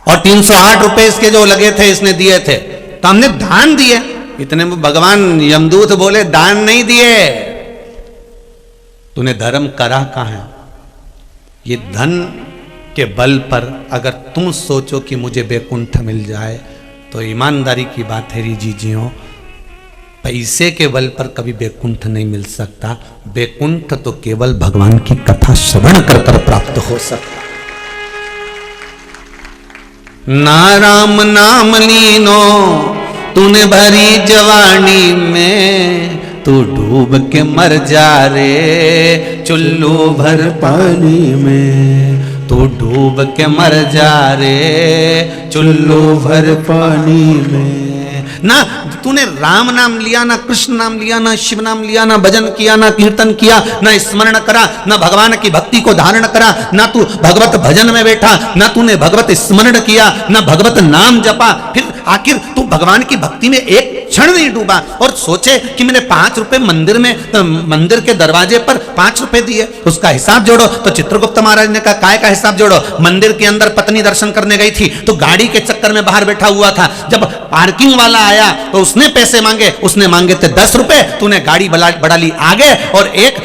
और 308 रुपए इसके जो लगे थे इसने दिए थे, तो हमने दान दिए। इतने में भगवान यमदूत बोले दान नहीं दिए, तूने धर्म करा कहां है? ये धन के बल पर अगर तुम सोचो कि मुझे बैकुंठ मिल जाए तो ईमानदारी की बात है जी जियो, पैसे के बल पर कभी बैकुंठ नहीं मिल सकता। बैकुंठ तो केवल भगवान की कथा श्रवण कर प्राप्त हो सकता। ना राम नाम लीनो तूने भरी जवानी में, तू डूब के मर जा रे चुल्लू भर पानी में, तू डूब के मर जा रे चुल्लू भर पानी में। ना तूने राम नाम लिया, ना कृष्ण नाम लिया, ना शिव नाम लिया, ना भजन किया, ना कीर्तन किया, ना स्मरण करा, ना भगवान की भक्ति को धारण करा, ना तू भगवत भजन में बैठा, ना तूने भगवत स्मरण किया, ना भगवत नाम जपा, फिर आखिर तू भगवान की भक्ति में एक क्षण नहीं डूबा और सोचे कि मैंने 5 रुपए मंदिर में, मंदिर के दरवाजे पर 5 रुपए दिए, उसका हिसाब जोड़ो। तो चित्रगुप्त महाराज ने कहा काय का हिसाब जोड़ो? मंदिर के अंदर पत्नी दर्शन करने गई थी तो गाड़ी के चक्कर में बाहर बैठा हुआ था, जब पार्किंग वाला आया तो उसने पैसे मांगे, उसने मांगे थे 10 रुपए, तूने गाड़ी बढ़ा ली आगे और एक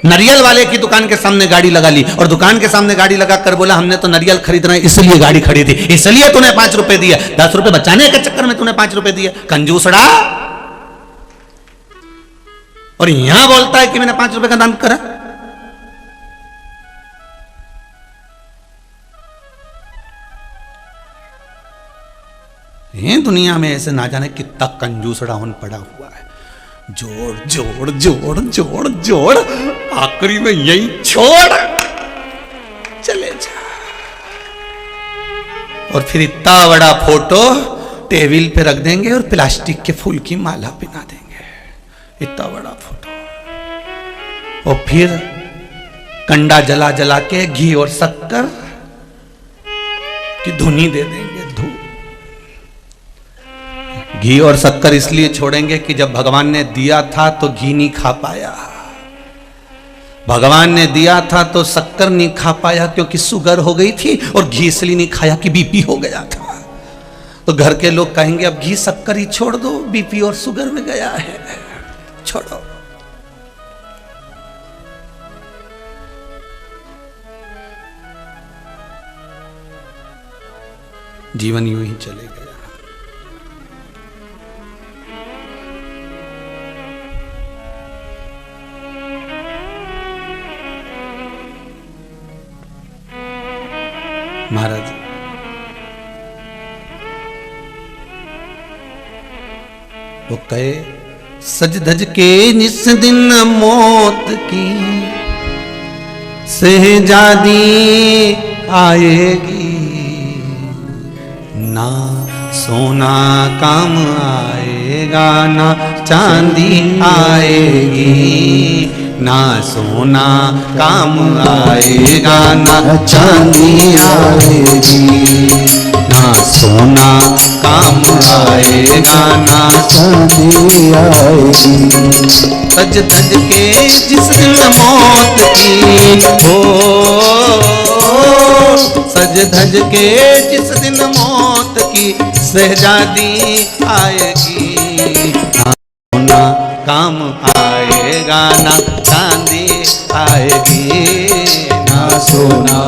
नरियल वाले की दुकान के सामने गाड़ी लगा ली, और दुकान के सामने गाड़ी लगा कर बोला हमने तो नरियल खरीदना है इसलिए गाड़ी खड़ी थी, इसलिए तूने 5 रुपए दिए। 10 रुपए बचाने के चक्कर में तूने 5 रुपए दिए, कंजूसड़ा। और यहां बोलता है कि मैंने 5 रुपए का दान करा। ये दुनिया में ऐसे ना जाने कितना कंजूसड़ा होन पड़ा हुआ है। जोड़ जोड़ जोड़ जोड़ जोड़, आखिरी में यही छोड़ चले जा। और फिर इतना बड़ा फोटो टेबल पे रख देंगे और प्लास्टिक के फूल की माला पहना देंगे, इतना बड़ा फोटो। और फिर कंडा जला जला के घी और शक्कर की धुनी दे देंगे। घी और शक्कर इसलिए छोड़ेंगे कि जब भगवान ने दिया था तो घी नहीं खा पाया, भगवान ने दिया था तो शक्कर नहीं खा पाया क्योंकि शुगर हो गई थी, और घी इसलिए नहीं खाया कि बीपी हो गया था। तो घर के लोग कहेंगे अब घी शक्कर ही छोड़ दो, बीपी और शुगर में गया है, छोड़ो। जीवन यूं ही चले गया। महाराज वो कहे सज धज के जिस दिन मौत की शहजादी आएगी, ना सोना काम आएगा ना चांदी आएगी, ना सोना काम आएगा ना चांदी आएगी, ना सोना काम आएगा ना चांदी आएगी। सज धज के जिस दिन मौत की हो, सज धज के जिस दिन मौत की शहजादी आएगी, ना सोना काम आएगा ना चांदी आएगी, ना सोना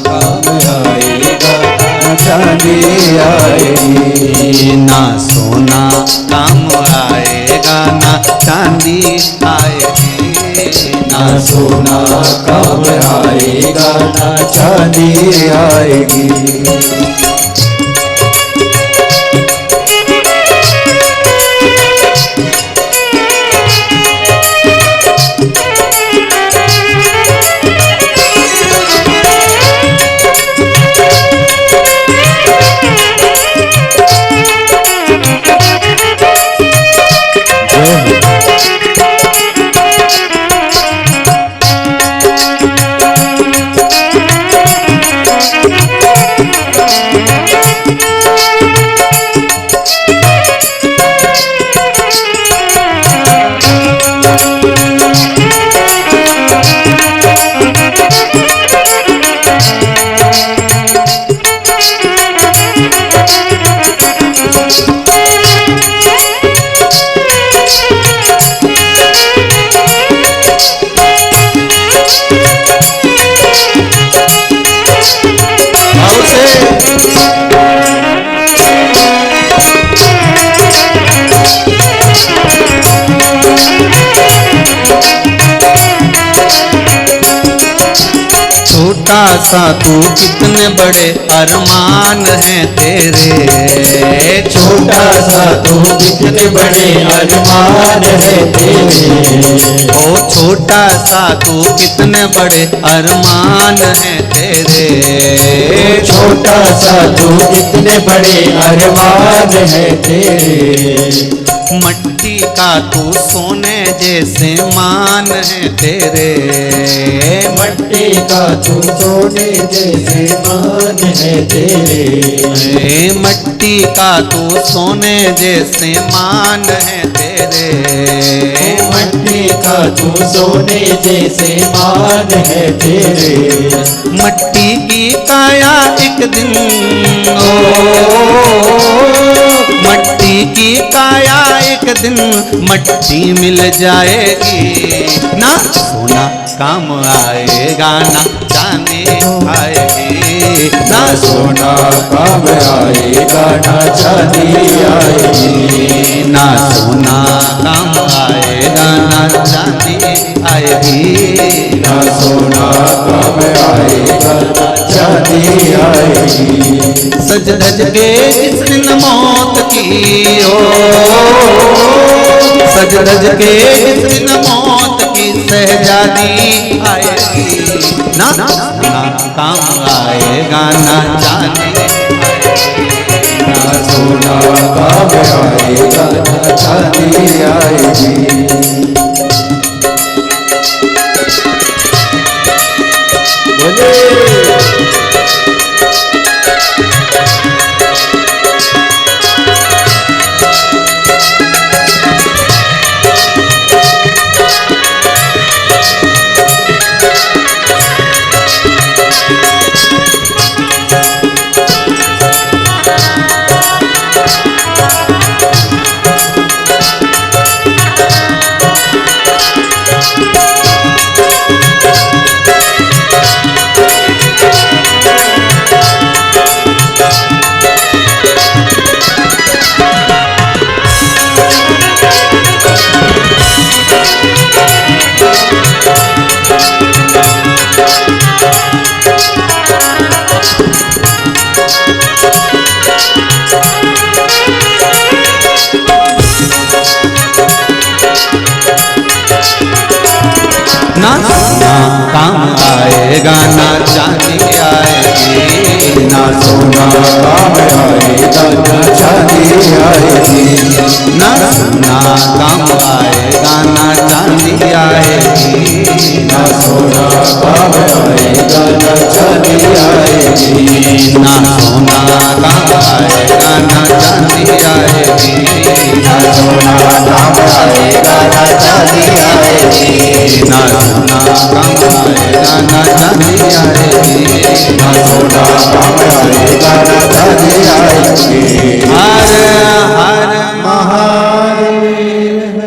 काम आएगा ना चांदी आएगी, ना सोना काम आएगा ना चांदी आएगी, ना सोना काम आएगा ना चांदी आएगी। छोटा सा तू कितने बड़े अरमान हैं तेरे, छोटा सा तू कितने बड़े अरमान हैं तेरे, ओ छोटा सा तू कितने बड़े अरमान हैं तेरे, छोटा सा तू कितने बड़े अरमान हैं तेरे। मट्टी का तू सोने जैसे मान है तेरे, मट्टी का तू सोने जैसे मान है तेरे, मट्टी का तू सोने जैसे मान है तेरे, मट्टी का तू सोने जैसे मान है तेरे। मट्टी की काया एक दिन मट्टी की काया एक दिन मट्टी मिल जाएगी, ना सोना काम आएगा ना चांदी आएगी, ना सोना काम आएगा ना चांदी आएगी, ना सोना काम आएगा ना चांदी आएगी, ना सोना काम आएगा ना चांदी आएगी। सज धज के जिस दिन मौत की हो, सज धज के जिस दिन मौत की शहजादी आएगी, ना सोना काम आएगा ना चांदी आएगी, ना सोना काम आएगा ना चांदी आएगी। ना सोना काम आएगा ना चांदी आएगी, ना सोना काम आएगा ना चांदी आएगी, ना सोना काम आएगा ना चांदी आएगी, ना सोना काम आएगा ना चांदी आएगी, ना सोना काम आएगा ना चांदी आएगी, ना सोना काम आएगा ना चांदी आएगी, ना सोना काम आएगा ना चांदी आएगी, ना सोना काम आएगा ना चांदी आएगी। हर हर महादेव।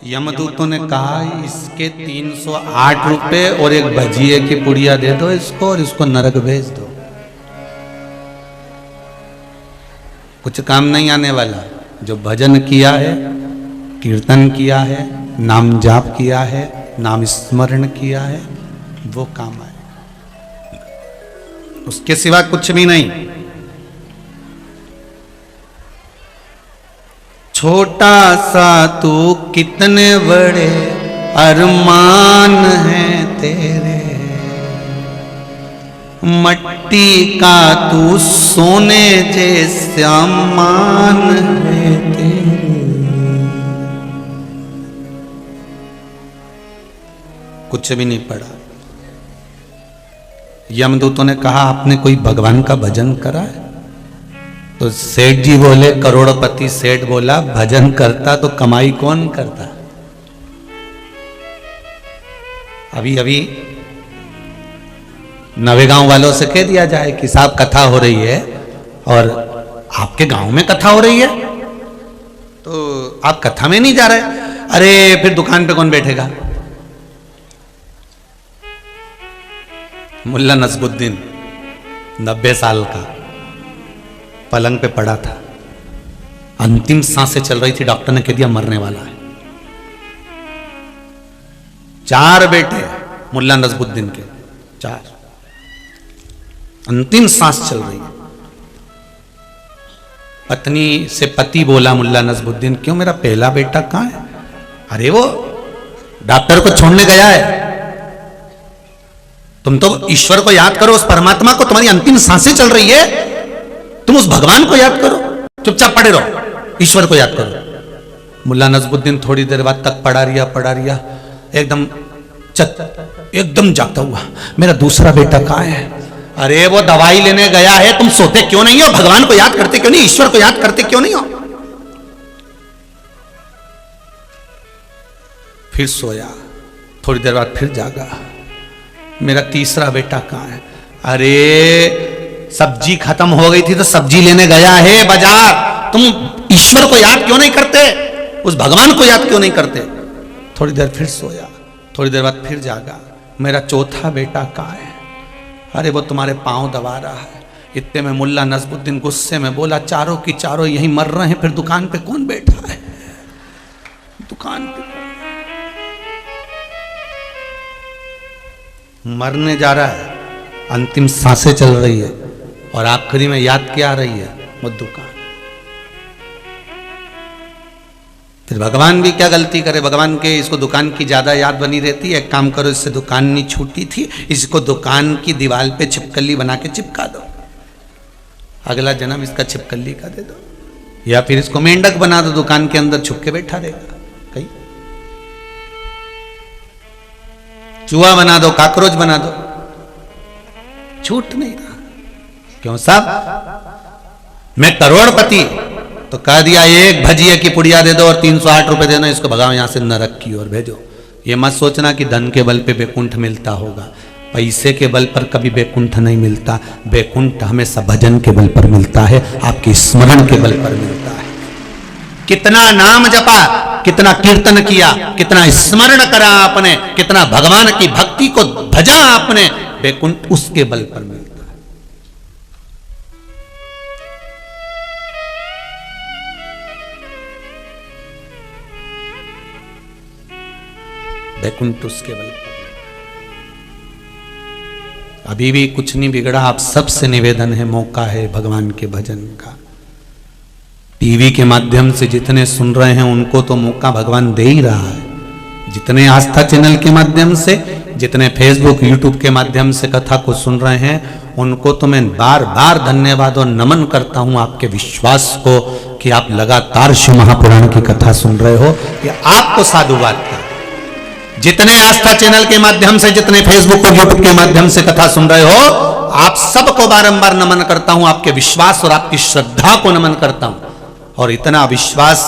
यमदूतों ने कहा इसके 308 रुपए और एक भजिए की पुड़िया दे दो इसको और इसको नरक भेज दो। कुछ काम नहीं आने वाला। जो भजन किया है, कीर्तन किया है, नाम जाप किया है, नाम स्मरण किया है, वो काम आए, उसके सिवा कुछ भी नहीं। छोटा सा तू कितने बड़े अरमान हैं तेरे, मट्टी का तू सोने जैसा मान है तेरे। कुछ भी नहीं पड़ा। यमदूतों ने कहा आपने कोई भगवान का भजन करा है? तो सेठ जी बोले, करोड़पति सेठ बोला, भजन करता तो कमाई कौन करता? अभी अभी नवेगांव वालों से कह दिया जाए कि साहब कथा हो रही है और आपके गांव में कथा हो रही है तो आप कथा में नहीं जा रहे। अरे फिर दुकान पे कौन बैठेगा? मुल्ला नसबुद्दीन 90 साल का पलंग पे पड़ा था, अंतिम सांसें चल रही थी, डॉक्टर ने कह दिया मरने वाला है। 4 बेटे मुल्ला नसबुद्दीन के, 4, अंतिम सांस चल रही है। पत्नी से पति बोला मुल्ला नसबुद्दीन, क्यों मेरा पहला बेटा कहां है? अरे वो डॉक्टर को छोड़ने गया है। तुम तो ईश्वर को याद करो, उस परमात्मा को, तुम्हारी अंतिम सांसें चल रही है, तुम उस भगवान को याद करो, चुपचाप पड़े रहो, ईश्वर को याद करो। मुल्ला नसबुद्दीन थोड़ी देर बाद तक पड़ा रिया, एकदम जागता हुआ, मेरा दूसरा बेटा कहां है? अरे वो दवाई लेने गया है, तुम सोते क्यों नहीं हो? भगवान को याद करते क्यों नहीं? ईश्वर को याद करते क्यों नहीं हो? फिर सोया, थोड़ी देर बाद फिर जागा, मेरा तीसरा बेटा कहां है? अरे सब्जी खत्म हो गई थी तो सब्जी लेने गया है बाजार, तुम ईश्वर को याद क्यों नहीं करते? उस भगवान को याद क्यों नहीं करते? थोड़ी देर फिर सोया, थोड़ी देर बाद फिर जागा, मेरा चौथा बेटा कहां है? अरे वो तुम्हारे पांव दबा रहा है। इतने में मुल्ला नसबुद्दीन गुस्से में बोला, चारों की चारों यहीं मर रहे हैं, फिर दुकान पे कौन बैठा है? दुकान पे मरने जा रहा है, अंतिम सांसें चल रही है और आखिरी में याद क्या आ रही है? वो दुकान। फिर भगवान भी क्या गलती करे? भगवान के इसको दुकान की ज्यादा याद बनी रहती है। एक काम करो, इससे दुकान नहीं छूटी थी, इसको दुकान की दीवार पे छिपकली बना के चिपका दो, अगला जन्म इसका छिपकली का दे दो, या फिर इसको मेंढक बना दो, दुकान के अंदर छुप के बैठा रहेगा। कहीं चूहा बना दो, काकरोच बना दो, छूट नहीं रहा। क्यों साहब, मैं करोड़पति, तो कह दिया एक भजिए की पुड़िया दे दो और 308 रुपए देना, इसको भगाओ यहां से, नरक की ओर भेजो। ये मत सोचना कि धन के बल पे बैकुंठ मिलता होगा, पैसे के बल पर कभी बैकुंठ नहीं मिलता। बैकुंठ हमेशा भजन के बल पर मिलता है, आपके स्मरण के बल पर मिलता है। कितना नाम जपा, कितना कीर्तन किया, कितना स्मरण करा आपने, कितना भगवान की भक्ति को भजा आपने, वैकुंठ उसके बल पर मिलता है। वैकुंठ उसके बल पर। अभी भी कुछ नहीं बिगड़ा, आप सबसे निवेदन है, मौका है भगवान के भजन का। टीवी के माध्यम से जितने सुन रहे हैं उनको तो मौका भगवान दे ही रहा है, जितने आस्था चैनल के माध्यम से, जितने फेसबुक यूट्यूब के माध्यम से कथा को सुन रहे हैं, उनको तो मैं बार बार धन्यवाद और नमन करता हूं आपके विश्वास को कि आप लगातार शिव महापुराण की कथा सुन रहे हो। ये आपको साधुवाद का। जितने आस्था चैनल के माध्यम से, जितने फेसबुक और यूट्यूब के माध्यम से कथा सुन रहे हो, आप सबको बारंबार नमन करता हूं, आपके विश्वास और आपकी श्रद्धा को नमन करता हूं। और इतना विश्वास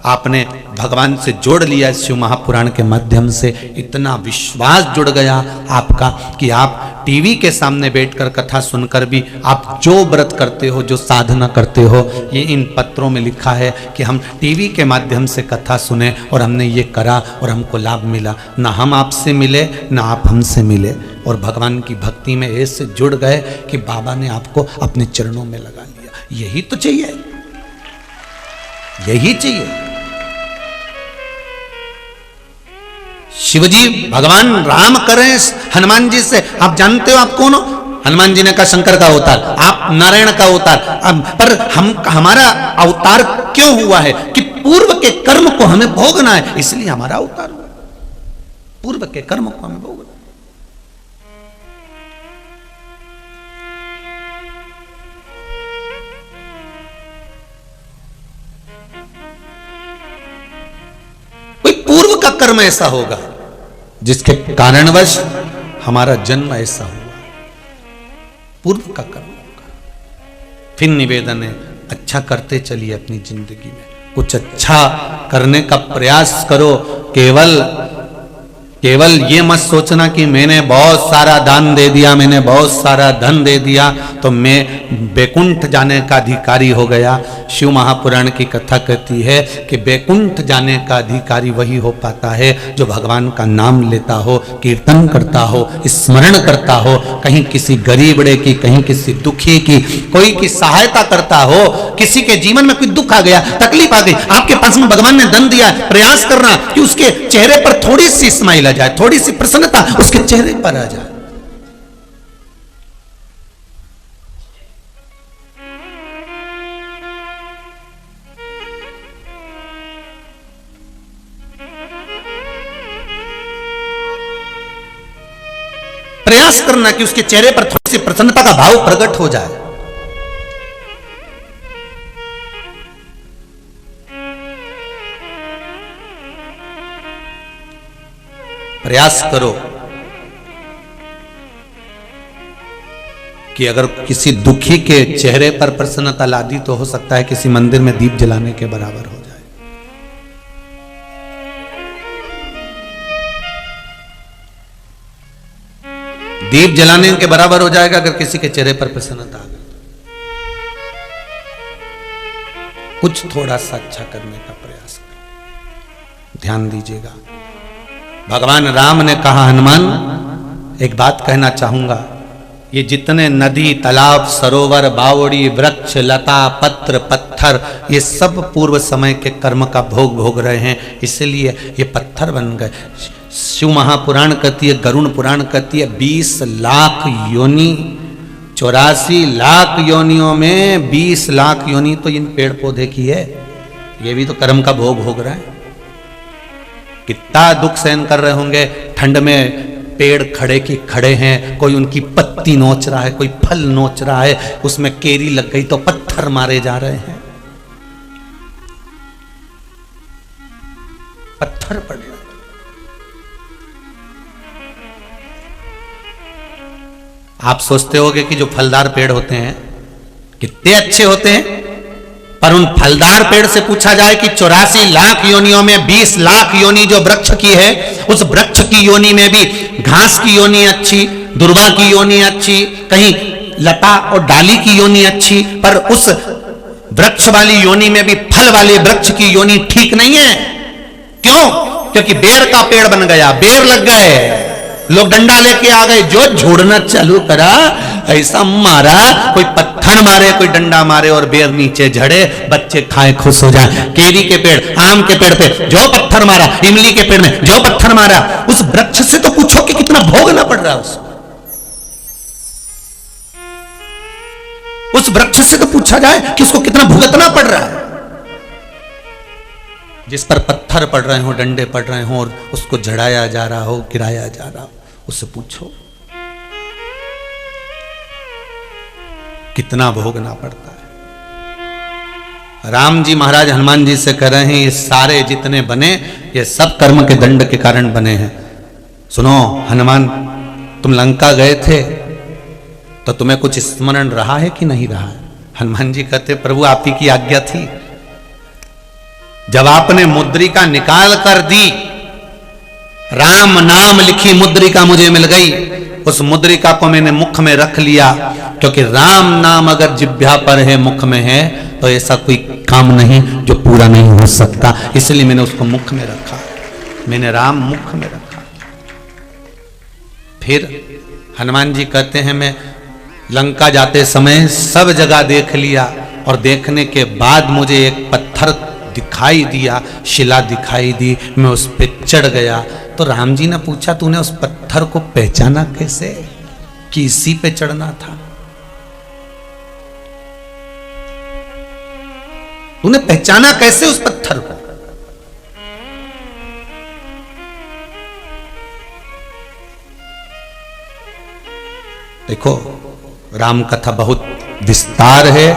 आपने भगवान से जोड़ लिया शिव महापुराण के माध्यम से, इतना विश्वास जुड़ गया आपका कि आप टीवी के सामने बैठकर कथा सुनकर भी आप जो व्रत करते हो, जो साधना करते हो, ये इन पत्रों में लिखा है कि हम टीवी के माध्यम से कथा सुने और हमने ये करा और हमको लाभ मिला। ना हम आपसे मिले, ना आप हमसे मिले, और भगवान की भक्ति में ऐसे जुड़ गए कि बाबा ने आपको अपने चरणों में लगा लिया। यही तो चाहिए, यही चाहिए। शिवजी भगवान राम करें हनुमान जी से, आप जानते हो आप कौन हो? हनुमान जी ने कहा शंकर का अवतार, आप नारायण का अवतार। पर हमारा अवतार क्यों हुआ है कि पूर्व के कर्म को हमें भोगना है, इसलिए हमारा अवतार हुआ। पूर्व के कर्म को हमें भोगना। पूर्व का कर्म ऐसा होगा जिसके कारणवश हमारा जन्म ऐसा हुआ, पूर्व का कर्म होगा। फिर निवेदन है, अच्छा करते चलिए अपनी जिंदगी में, कुछ अच्छा करने का प्रयास करो। केवल ये मत सोचना कि मैंने बहुत सारा दान दे दिया, मैंने बहुत सारा धन दे दिया तो मैं वैकुंठ जाने का अधिकारी हो गया। शिव महापुराण की कथा कहती है कि वैकुंठ जाने का अधिकारी वही हो पाता है जो भगवान का नाम लेता हो, कीर्तन करता हो, स्मरण करता हो, कहीं किसी गरीबड़े की, कहीं किसी दुखी की, कोई की सहायता करता हो। किसी के जीवन में कोई दुख आ गया, तकलीफ आ गई, आपके पास में भगवान ने धन दिया, प्रयास करना कि उसके चेहरे पर थोड़ी सी स्माइल आ जाए, थोड़ी सी प्रसन्नता उसके चेहरे पर आ जाए। प्रयास करना कि उसके चेहरे पर थोड़ी सी प्रसन्नता का भाव प्रकट हो जाए। प्रयास करो कि अगर किसी दुखी के चेहरे पर प्रसन्नता ला दी तो हो सकता है किसी मंदिर में दीप जलाने के बराबर हो जाए। दीप जलाने के बराबर हो जाएगा अगर किसी के चेहरे पर प्रसन्नता आ गई। कुछ थोड़ा सा अच्छा करने का प्रयास करो, ध्यान दीजिएगा। भगवान राम ने कहा, हनुमान एक बात कहना चाहूंगा, ये जितने नदी, तालाब, सरोवर, बावड़ी, वृक्ष, लता, पत्र, पत्थर, ये सब पूर्व समय के कर्म का भोग भोग रहे हैं, इसलिए ये पत्थर बन गए। शिव महापुराण कहती है, गरुड़ पुराण कहती है, 20 लाख योनि, 84 लाख योनियों में 20 लाख योनि तो इन पेड़ पौधे की है। ये भी तो कर्म का भोग भोग रहा है। कितना दुख सहन कर रहे होंगे, ठंड में पेड़ खड़े की खड़े हैं, कोई उनकी पत्ती नोच रहा है, कोई फल नोच रहा है, उसमें केरी लग गई तो पत्थर मारे जा रहे हैं, पत्थर पड़ रहे हैं। आप सोचते होंगे कि जो फलदार पेड़ होते हैं कितने अच्छे होते हैं, पर उन फलदार पेड़ से पूछा जाए कि 84 लाख योनियों में 20 लाख योनि जो वृक्ष की है, उस वृक्ष की योनि में भी घास की योनि अच्छी, दुर्वा की योनि अच्छी, कहीं लता और डाली की योनि अच्छी, पर उस वृक्ष वाली योनि में भी फल वाले वृक्ष की योनि ठीक नहीं है। क्यों? क्योंकि बेर का पेड़ बन गया, बेर लग गए, लोग डंडा लेके आ गए, जो झोड़ना चालू करा, ऐसा मारा, कोई पत्थर मारे, कोई डंडा मारे और बेर नीचे झड़े, बच्चे खाए खुश हो जाए। केवी के पेड़, आम के पेड़ पे जो पत्थर मारा, इमली के पेड़ में जो पत्थर मारा, उस वृक्ष से तो पूछो कि कितना भोगना पड़ रहा है उसको। उस वृक्ष से तो पूछा जाए कि उसको कितना भुगतना पड़ रहा है। जिस पर पत्थर पड़ रहे हो, डंडे पड़ रहे हो और उसको झड़ाया जा रहा हो, गिराया जा रहा हो, उससे पूछो कितना भोगना पड़ता है। राम जी महाराज हनुमान जी से कह रहे हैं ये सारे जितने बने ये सब कर्म के दंड के कारण बने हैं। सुनो हनुमान, तुम लंका गए थे तो तुम्हें कुछ स्मरण रहा है कि नहीं रहा है? हनुमान जी कहते प्रभु आप ही की आज्ञा थी। जब आपने मुद्रिका निकाल कर दी, राम नाम लिखी मुद्रिका मुझे मिल गई, उस मुद्रिका को मैंने मुख में रख लिया, क्योंकि राम नाम अगर जिह्वा पर है, मुख में है, तो ऐसा कोई काम नहीं जो पूरा नहीं हो सकता, इसलिए मैंने उसको मुख में रखा, मैंने राम मुख में रखा। फिर हनुमान जी कहते हैं मैं लंका जाते समय सब जगह देख लिया और देखने के बाद मुझे एक पत्थर दिखाई दिया, शिला दिखाई दी, मैं उस पे चढ़ गया। तो राम जी ने पूछा तूने उस पत्थर को पहचाना कैसे कि इसी पे चढ़ना था? तूने पहचाना कैसे उस पत्थर को? देखो राम कथा बहुत विस्तार है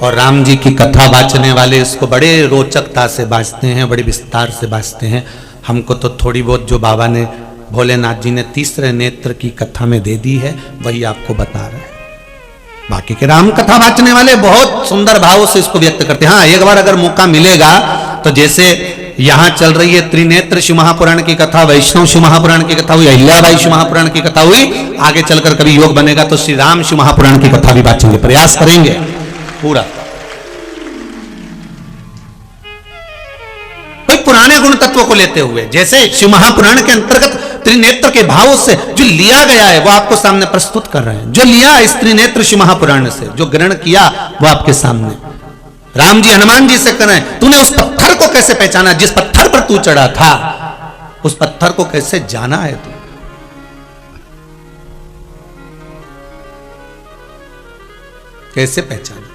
और राम जी की कथा बांचने वाले इसको बड़े रोचकता से बांचते हैं, बड़े विस्तार से बांचते हैं। हमको तो थोड़ी बहुत जो बाबा ने, भोलेनाथ जी ने तीसरे नेत्र की कथा में दे दी है वही आपको बता रहे हैं। बाकी के राम कथा बांचने वाले बहुत सुंदर भाव से इसको व्यक्त करते हैं। हाँ, एक बार अगर मौका मिलेगा तो जैसे यहां चल रही है त्रिनेत्र शिव महापुराण की कथा, वैष्णव शिव महापुराण की कथा हुई, अहिल्याबाई शिव महापुराण की कथा हुई, आगे चलकर कभी योग बनेगा तो श्री राम शिव महापुराण की कथा भी बांचेंगे, प्रयास करेंगे पूरा। कोई पुराने गुण तत्व को लेते हुए, जैसे शिव महापुराण के अंतर्गत त्रिनेत्र के भाव से जो लिया गया है वो आपको सामने प्रस्तुत कर रहे हैं। जो लिया इस त्रिनेत्र शिव महापुराण से, जो ग्रहण किया वो आपके सामने। राम जी हनुमान जी से कह रहे हैं तूने उस पत्थर को कैसे पहचाना, जिस पत्थर पर तू चढ़ा था उस पत्थर को कैसे जाना है तू? कैसे पहचाना?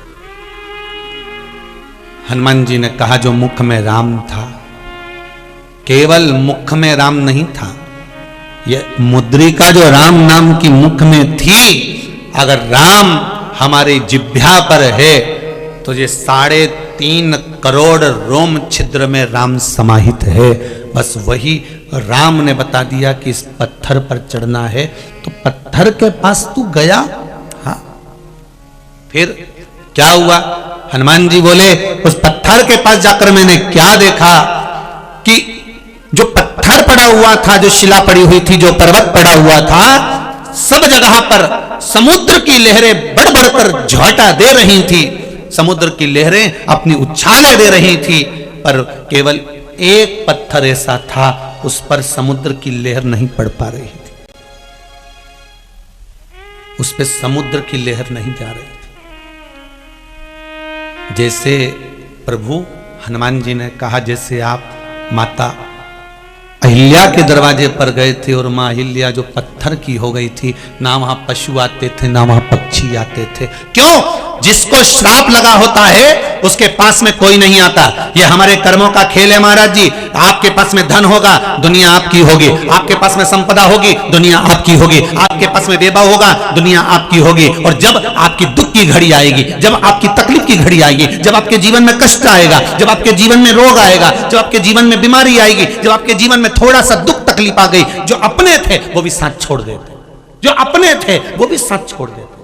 हनुमान जी ने कहा जो मुख में राम था, केवल मुख में राम नहीं था, ये मुद्रिका जो राम नाम की मुख में थी, अगर राम हमारे जिह्वा पर है तो ये 3.5 करोड़ रोम छिद्र में राम समाहित है। बस वही राम ने बता दिया कि इस पत्थर पर चढ़ना है, तो पत्थर के पास तू गया। हाँ, फिर क्या हुआ? हनुमान जी बोले उस पत्थर के पास जाकर मैंने क्या देखा कि जो पत्थर पड़ा हुआ था, जो शिला पड़ी हुई थी, जो पर्वत पड़ा हुआ था, सब जगह पर समुद्र की लहरें बढ़ बढ़कर झोंटा दे रही थी, समुद्र की लहरें अपनी उछालें दे रही थी, पर केवल एक पत्थर ऐसा था उस पर समुद्र की लहर नहीं पड़ पा रही थी, उस पे समुद्र की लहर नहीं जा रही थी। जैसे प्रभु हनुमान जी ने कहा, जैसे आप माता अहिल्या के दरवाजे पर गए थे और मां अहिल्या जो पत्थर की हो गई थी, ना वहां पशु आते थे ना वहां पक्षी आते थे। क्यों? जिसको श्राप लगा होता है उसके पास में कोई नहीं आता। ये हमारे कर्मों का खेल है महाराज जी। आपके पास में धन होगा, दुनिया आपकी होगी, आपके पास में संपदा होगी, दुनिया आपकी होगी, आपके पास में वैभव होगा, दुनिया आपकी होगी। और जब आपकी दुख की घड़ी आएगी, जब आपकी तकलीफ की घड़ी आएगी, जब आपके जीवन में कष्ट आएगा, जब आपके जीवन में रोग आएगा, जब आपके जीवन में बीमारी आएगी, जब आपके जीवन में थोड़ा सा दुख तकलीफ आ गई, जो अपने थे वो भी साथ छोड़ देते, जो अपने थे वो भी साथ छोड़ देते।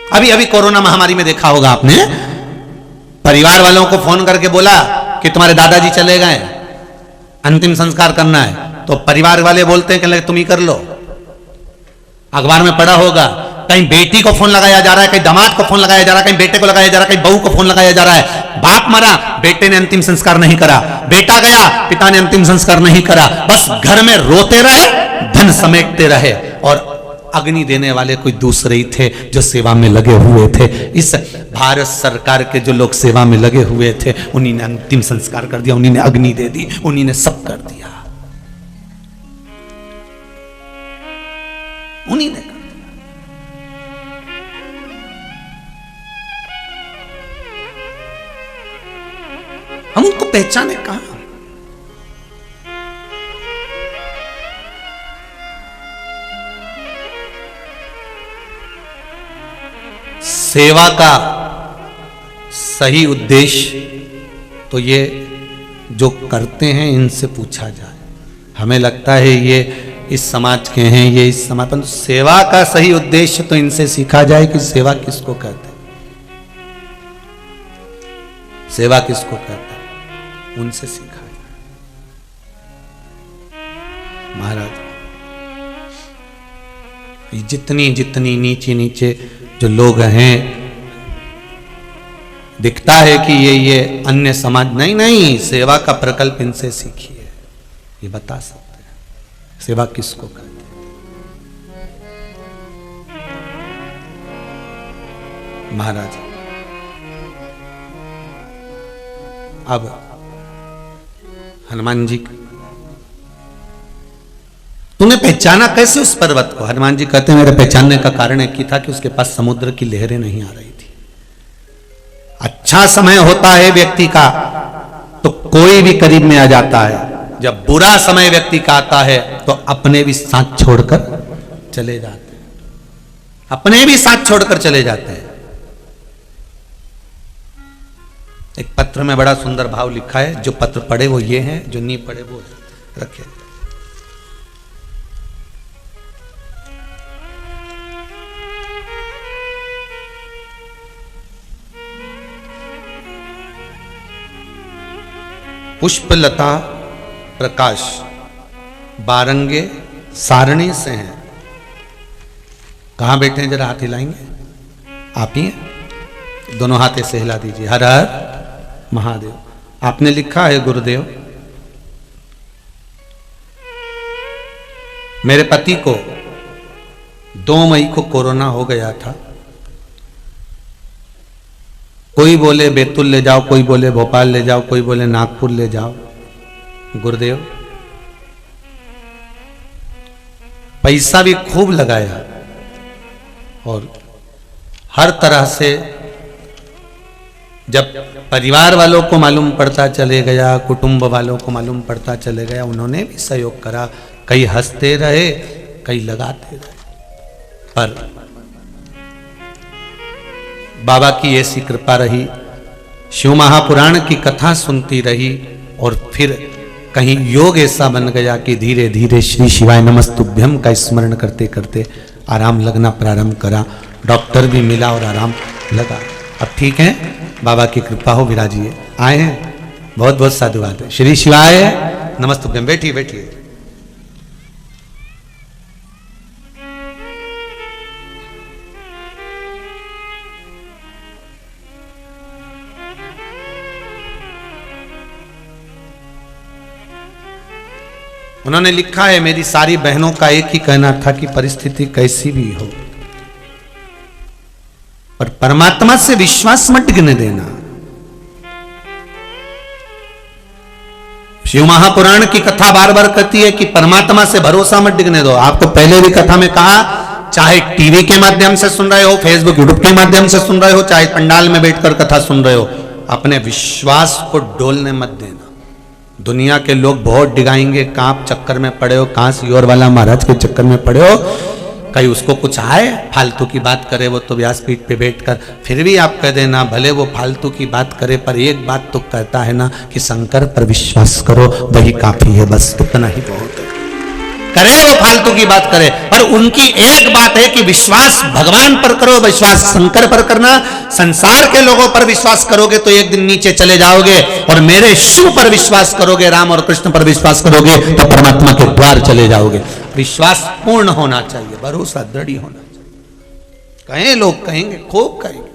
अभी अभी कोरोना महामारी में देखा होगा आपने, परिवार वालों को फोन करके बोला कि तुम्हारे दादाजी चले गए, अंतिम संस्कार करना है, तो परिवार वाले बोलते हैं कि तुम ही कर लो। अखबार में पढ़ा होगा कहीं बेटी को फोन लगाया जा रहा है, कहीं दामाद को फोन लगाया जा रहा है, कहीं बेटे को लगाया जा रहा है, कहीं बहू को फोन लगाया जा रहा है। बाप मरा, बेटे ने अंतिम संस्कार नहीं करा, बेटा गया, पिता ने अंतिम संस्कार नहीं करा, बस घर में रोते रहे, धन समेटते रहे, और अग्नि देने वाले कोई दूसरे ही थे जो सेवा में लगे हुए थे। इस भारत सरकार के जो लोग सेवा में लगे हुए थे, उन्हीं ने अंतिम संस्कार कर दिया, उन्हीं ने अग्नि दे दी, उन्हीं ने सब कर दिया, उन्हीं ने कर दिया। हम उनको पहचाने कहां? सेवा का सही उद्देश्य तो ये जो करते हैं इनसे पूछा जाए। हमें लगता है ये इस समाज के हैं, ये इस समाज, पर सेवा का सही उद्देश्य तो इनसे सीखा जाए कि सेवा किसको कहते हैं, सेवा किसको कहते हैं, उनसे सीखा जाए। महाराज जितनी जितनी नीचे नीचे जो लोग हैं, दिखता है कि ये अन्य समाज, नहीं, सेवा का प्रकल्प इनसे सीखिए, ये बता सकते हैं सेवा किसको कहते हैं। महाराज अब हनुमान जी, तूने पहचाना कैसे उस पर्वत को? हनुमान जी कहते हैं मेरे पहचानने का कारण एक ही था कि उसके पास समुद्र की लहरें नहीं आ रही थी। अच्छा समय होता है व्यक्ति का तो कोई भी करीब में आ जाता है, जब बुरा समय व्यक्ति का आता है तो अपने भी साथ छोड़कर चले जाते हैं, अपने भी साथ छोड़कर चले जाते हैं। एक पत्र में बड़ा सुंदर भाव लिखा है, जो पत्र पढ़े वो ये हैं, जो नहीं पढ़े वो रखे। पुष्पलता प्रकाश बारंगे सारणी से हैं। कहां बैठे हैं जरा हाथ हिलाएंगे, आप ही हैं, दोनों हाथे से हिला दीजिए। हर हर महादेव। आपने लिखा है गुरुदेव, मेरे पति को 2 मई को कोरोना हो गया था। कोई बोले बैतूल ले जाओ, कोई बोले भोपाल ले जाओ, कोई बोले नागपुर ले जाओ। गुरुदेव पैसा भी खूब लगाया और हर तरह से जब परिवार वालों को मालूम पड़ता चले गया, कुटुंब वालों को मालूम पड़ता चले गया, उन्होंने भी सहयोग करा। कई हंसते रहे, कई लगाते रहे, पर बाबा की ऐसी कृपा रही, शिव महापुराण की कथा सुनती रही और फिर कहीं योग ऐसा बन गया कि धीरे धीरे श्री शिवाय नमस्तुभ्यम का स्मरण करते करते आराम लगना प्रारंभ करा। डॉक्टर भी मिला और आराम लगा। अब ठीक है, बाबा की कृपा हो, विराजिए। आए हैं, बहुत बहुत साधुवाद है। श्री शिवाय नमस्तुभ्यम। बैठिए बैठिए। उन्होंने लिखा है, मेरी सारी बहनों का एक ही कहना था कि परिस्थिति कैसी भी हो पर परमात्मा से विश्वास मत गिरने देना। शिव महापुराण की कथा बार बार कहती है कि परमात्मा से भरोसा मत डिगने दो। आपको पहले भी कथा में कहा, चाहे टीवी के माध्यम से सुन रहे हो, फेसबुक यूट्यूब के माध्यम से सुन रहे हो, चाहे पंडाल में बैठकर कथा सुन रहे हो, अपने विश्वास को डोलने मत देना। दुनिया के लोग बहुत डिगाएंगे, कहाँ चक्कर में पड़े हो, कहाँ सियोर वाला महाराज के चक्कर में पड़े हो, कहीं उसको कुछ आए फालतू की बात करे वो तो व्यासपीठ पे बैठकर, फिर भी आप कह देना भले वो फालतू की बात करे पर एक बात तो कहता है ना कि शंकर पर विश्वास करो, वही काफी है, बस इतना ही बहुत है। करे वो फालतू की बात करे, पर उनकी एक बात है कि विश्वास भगवान पर करो, विश्वास शंकर पर करना। संसार के लोगों पर विश्वास करोगे तो एक दिन नीचे चले जाओगे, और मेरे शिव पर विश्वास करोगे, राम और कृष्ण पर विश्वास करोगे तो परमात्मा के द्वार चले जाओगे। विश्वास पूर्ण होना चाहिए, भरोसा दृढ़ होना चाहिए। कहें लोग कहेंगे, खूब कहेंगे।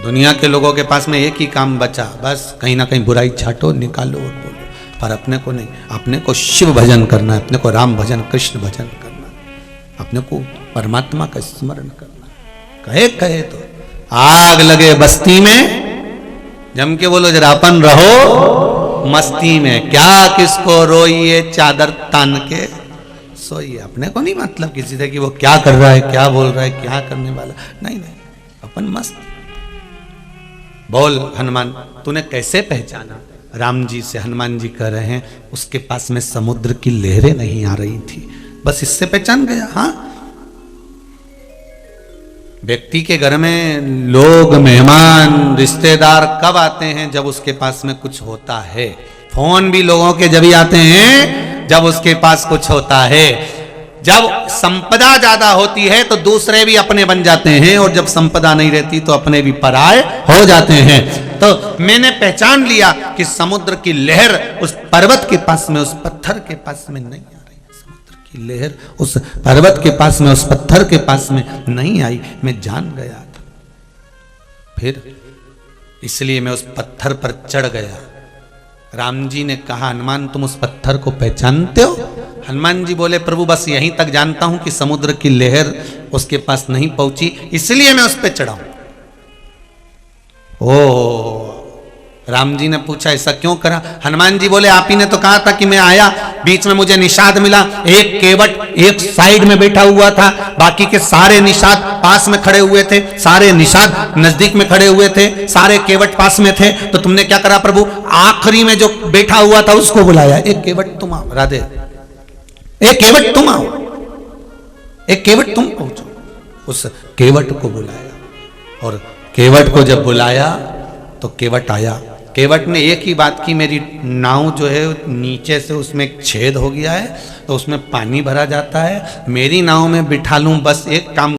दुनिया के लोगों के पास में एक ही काम बचा, बस कहीं ना कहीं बुराई छाटो, निकालो और बोलो। पर अपने को नहीं, अपने को शिव भजन करना है, अपने को राम भजन, कृष्ण भजन करना है, अपने को परमात्मा का स्मरण करना है। कहे कहे तो आग लगे बस्ती में, जम के बोलो जरा अपन रहो मस्ती में, क्या किसको रोइए चादर तान के सोइए। अपने को नहीं मतलब किसी से कि वो क्या कर रहा है, क्या बोल रहा है, क्या करने वाला, नहीं नहीं, अपन मस्त। बोल हनुमान, तूने कैसे पहचाना? राम जी से हनुमान जी कह रहे हैं, उसके पास में समुद्र की लहरें नहीं आ रही थी, बस इससे पहचान गया। हाँ, व्यक्ति के घर में लोग, मेहमान, रिश्तेदार कब आते हैं? जब उसके पास में कुछ होता है। फोन भी लोगों के जब ही आते हैं जब उसके पास कुछ होता है। जब संपदा ज्यादा होती है तो दूसरे भी अपने बन जाते हैं, और जब संपदा नहीं रहती तो अपने भी पराए हो जाते हैं। तो मैंने पहचान लिया कि समुद्र की लहर उस पर्वत के पास में, उस पत्थर के पास में नहीं आ रही। समुद्र की लहर उस पर्वत के पास में, उस पत्थर के पास में नहीं आई, मैं जान गया था। फिर इसलिए मैं उस पत्थर पर चढ़ गया। राम जी ने कहा, हनुमान तुम उस पत्थर को पहचानते हो? हनुमान जी बोले, प्रभु बस यहीं तक जानता हूं कि समुद्र की लहर उसके पास नहीं पहुंची, इसलिए मैं उस पर चढ़ा हूं। ओ, राम जी ने पूछा ऐसा क्यों करा? हनुमान जी बोले, आप ही ने तो कहा था कि मैं आया, बीच में मुझे निषाद मिला, एक केवट एक साइड में बैठा हुआ था, बाकी के सारे निषाद पास में खड़े हुए थे, सारे निषाद नजदीक में खड़े हुए थे, सारे केवट पास में थे। तो तुमने क्या करा प्रभु? आखिरी में जो बैठा हुआ था उसको बुलाया, एक केवट तुम आओ, राधे, एक केवट तुम आओ, एक केवट तुम पहुंचो। उस केवट को बुलाया, और केवट को जब बुलाया तो केवट आया। केवट ने एक ही बात की, मेरी नाव जो है नीचे से उसमें एक छेद हो गया है, तो उसमें पानी भरा जाता है, मेरी नाव में बिठा लूं, बस एक काम